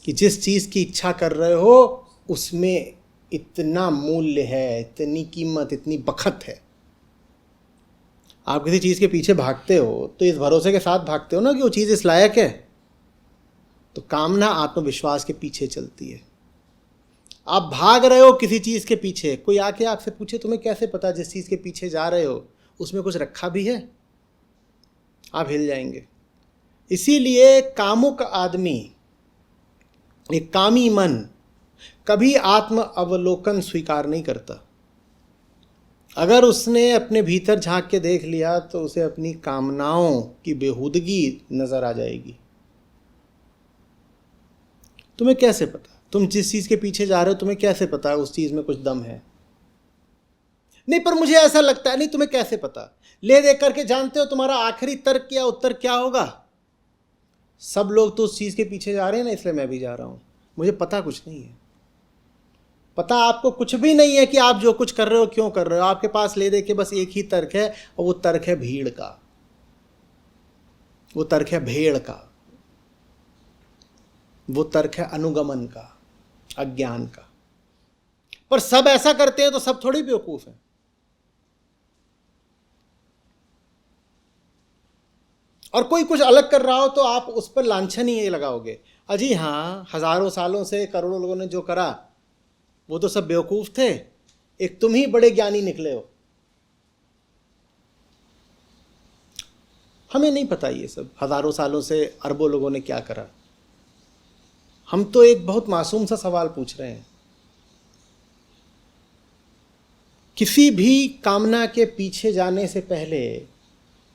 कि जिस चीज की इच्छा कर रहे हो उसमें इतना मूल्य है, इतनी कीमत, इतनी बखत है। आप किसी चीज के पीछे भागते हो तो इस भरोसे के साथ भागते हो ना कि वो चीज इस लायक है। तो कामना आत्मविश्वास के पीछे चलती है। आप भाग रहे हो किसी चीज के पीछे, कोई आके आपसे पूछे तुम्हें कैसे पता जिस चीज के पीछे जा रहे हो उसमें कुछ रखा भी है? आप हिल जाएंगे। इसीलिए कामुक आदमी, एक कामी मन कभी आत्म अवलोकन स्वीकार नहीं करता। अगर उसने अपने भीतर झांक के देख लिया तो उसे अपनी कामनाओं की बेहूदगी नजर आ जाएगी। तुम्हें कैसे पता? तुम जिस चीज के पीछे जा रहे हो तुम्हें कैसे पता उस चीज में कुछ दम है? नहीं पर मुझे ऐसा लगता है। नहीं, तुम्हें कैसे पता? ले दे करके जानते हो तुम्हारा आखिरी तर्क या उत्तर क्या होगा? सब लोग तो उस चीज के पीछे जा रहे हैं ना, इसलिए मैं भी जा रहा हूं। मुझे पता कुछ नहीं है। पता आपको कुछ भी नहीं है कि आप जो कुछ कर रहे हो क्यों कर रहे हो। आपके पास ले दे के बस एक ही तर्क है, और वो तर्क है भीड़ का, वो तर्क है भेड़ का, वो तर्क है अनुगमन का, अज्ञान का। पर सब ऐसा करते हैं तो सब थोड़ी बेवकूफ है। और कोई कुछ अलग कर रहा हो तो आप उस पर लांछन ही लगाओगे, अजी हाँ हजारों सालों से करोड़ों लोगों ने जो करा वो तो सब बेवकूफ थे, एक तुम ही बड़े ज्ञानी निकले हो। हमें नहीं पता ये सब हजारों सालों से अरबों लोगों ने क्या करा। हम तो एक बहुत मासूम सा सवाल पूछ रहे हैं। किसी भी कामना के पीछे जाने से पहले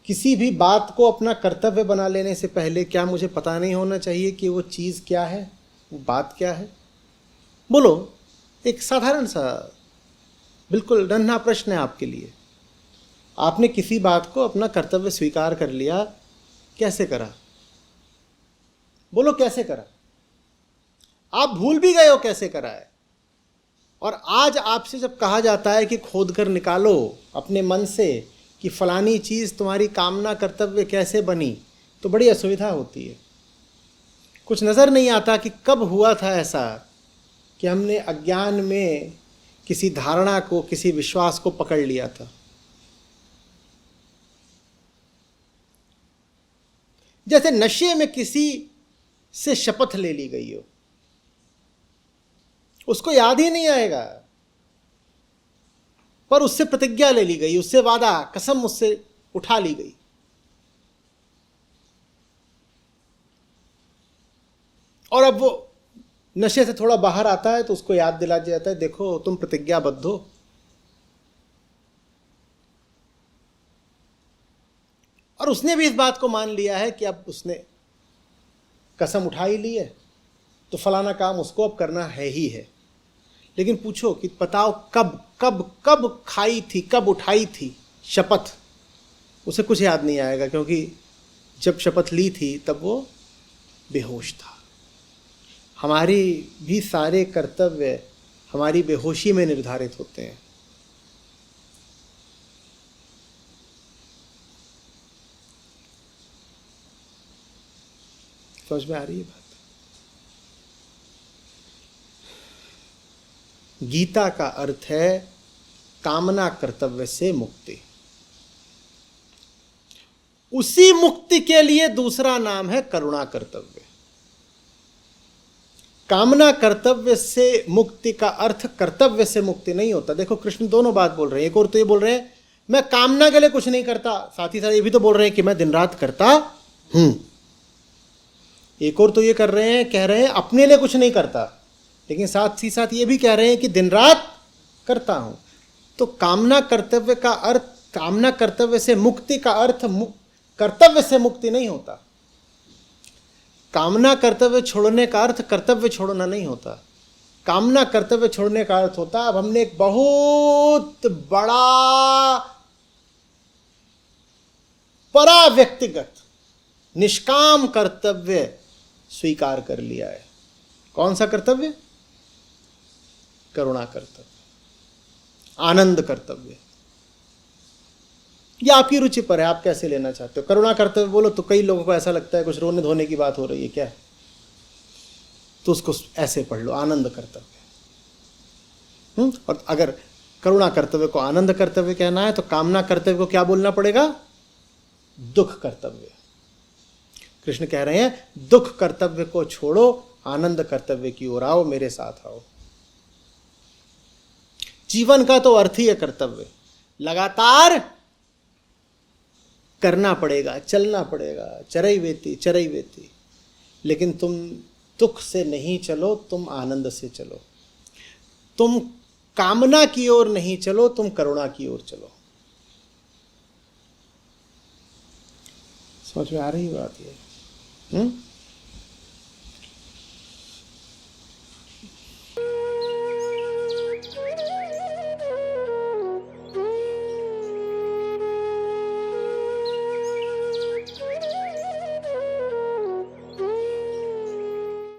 किसी भी बात को अपना कर्तव्य बना लेने से पहले क्या मुझे पता नहीं होना चाहिए कि वो चीज़ क्या है, वो बात क्या है? बोलो, एक साधारण सा बिल्कुल नन्हा प्रश्न है आपके लिए। आपने किसी बात को अपना कर्तव्य स्वीकार कर लिया, कैसे करा? बोलो कैसे करा? आप भूल भी गए हो कैसे करा है। और आज आपसे जब कहा जाता है कि खोद कर निकालो अपने मन से कि फलानी चीज़ तुम्हारी कामना कर्तव्य कैसे बनी, तो बड़ी असुविधा होती है। कुछ नज़र नहीं आता कि कब हुआ था ऐसा कि हमने अज्ञान में किसी धारणा को, किसी विश्वास को पकड़ लिया था। जैसे नशे में किसी से शपथ ले ली गई हो, उसको याद ही नहीं आएगा, पर उससे प्रतिज्ञा ले ली गई, उससे वादा, कसम उससे उठा ली गई। और अब वो नशे से थोड़ा बाहर आता है तो उसको याद दिला जाता है, देखो तुम प्रतिज्ञाबद्ध हो। और उसने भी इस बात को मान लिया है कि अब उसने कसम उठा ही ली है तो फलाना काम उसको अब करना है ही है। लेकिन पूछो कि बताओ कब कब कब खाई थी, कब उठाई थी शपथ, उसे कुछ याद नहीं आएगा, क्योंकि जब शपथ ली थी तब वो बेहोश था। हमारी भी सारे कर्तव्य हमारी बेहोशी में निर्धारित होते हैं। समझ में आ रही है बात? गीता का अर्थ है कामना कर्तव्य से मुक्ति। उसी मुक्ति के लिए दूसरा नाम है करुणा कर्तव्य। कामना कर्तव्य से मुक्ति का अर्थ कर्तव्य से मुक्ति नहीं होता। देखो कृष्ण दोनों बात बोल रहे हैं। एक और तो ये बोल रहे हैं मैं कामना के लिए कुछ नहीं करता, साथ ही साथ ये भी तो बोल रहे हैं कि मैं दिन रात करता हूं। एक और तो ये कर रहे हैं, कह रहे हैं अपने लिए कुछ नहीं करता, लेकिन साथ ही साथ ये भी कह रहे हैं कि दिन रात करता हूं। तो कामना कर्तव्य का अर्थ, कामना कर्तव्य से मुक्ति का अर्थ कर्तव्य से मुक्ति नहीं होता। कामना कर्तव्य छोड़ने का अर्थ कर्तव्य छोड़ना नहीं होता। कामना कर्तव्य छोड़ने का अर्थ होता अब हमने एक बहुत बड़ा परा व्यक्तिगत निष्काम कर्तव्य स्वीकार कर लिया है। कौन सा कर्तव्य? करुणा कर्तव्य, आनंद कर्तव्य। यह आपकी रुचि पर है, आप कैसे लेना चाहते हो। करुणा कर्तव्य बोलो तो कई लोगों को ऐसा लगता है कुछ रोने धोने की बात हो रही है क्या, तो उसको ऐसे पढ़ लो, आनंद कर्तव्य। और अगर करुणा कर्तव्य को आनंद कर्तव्य कहना है तो कामना कर्तव्य को क्या बोलना पड़ेगा? दुख कर्तव्य। कृष्ण कह रहे हैं दुख कर्तव्य को छोड़ो, आनंद कर्तव्य की ओर आओ, मेरे साथ आओ। जीवन का तो अर्थ ही है कर्तव्य। लगातार करना पड़ेगा, चलना पड़ेगा, चरैवेति चरैवेति। लेकिन तुम दुख से नहीं चलो, तुम आनंद से चलो। तुम कामना की ओर नहीं चलो, तुम करुणा की ओर चलो। समझ में आ रही बात ये?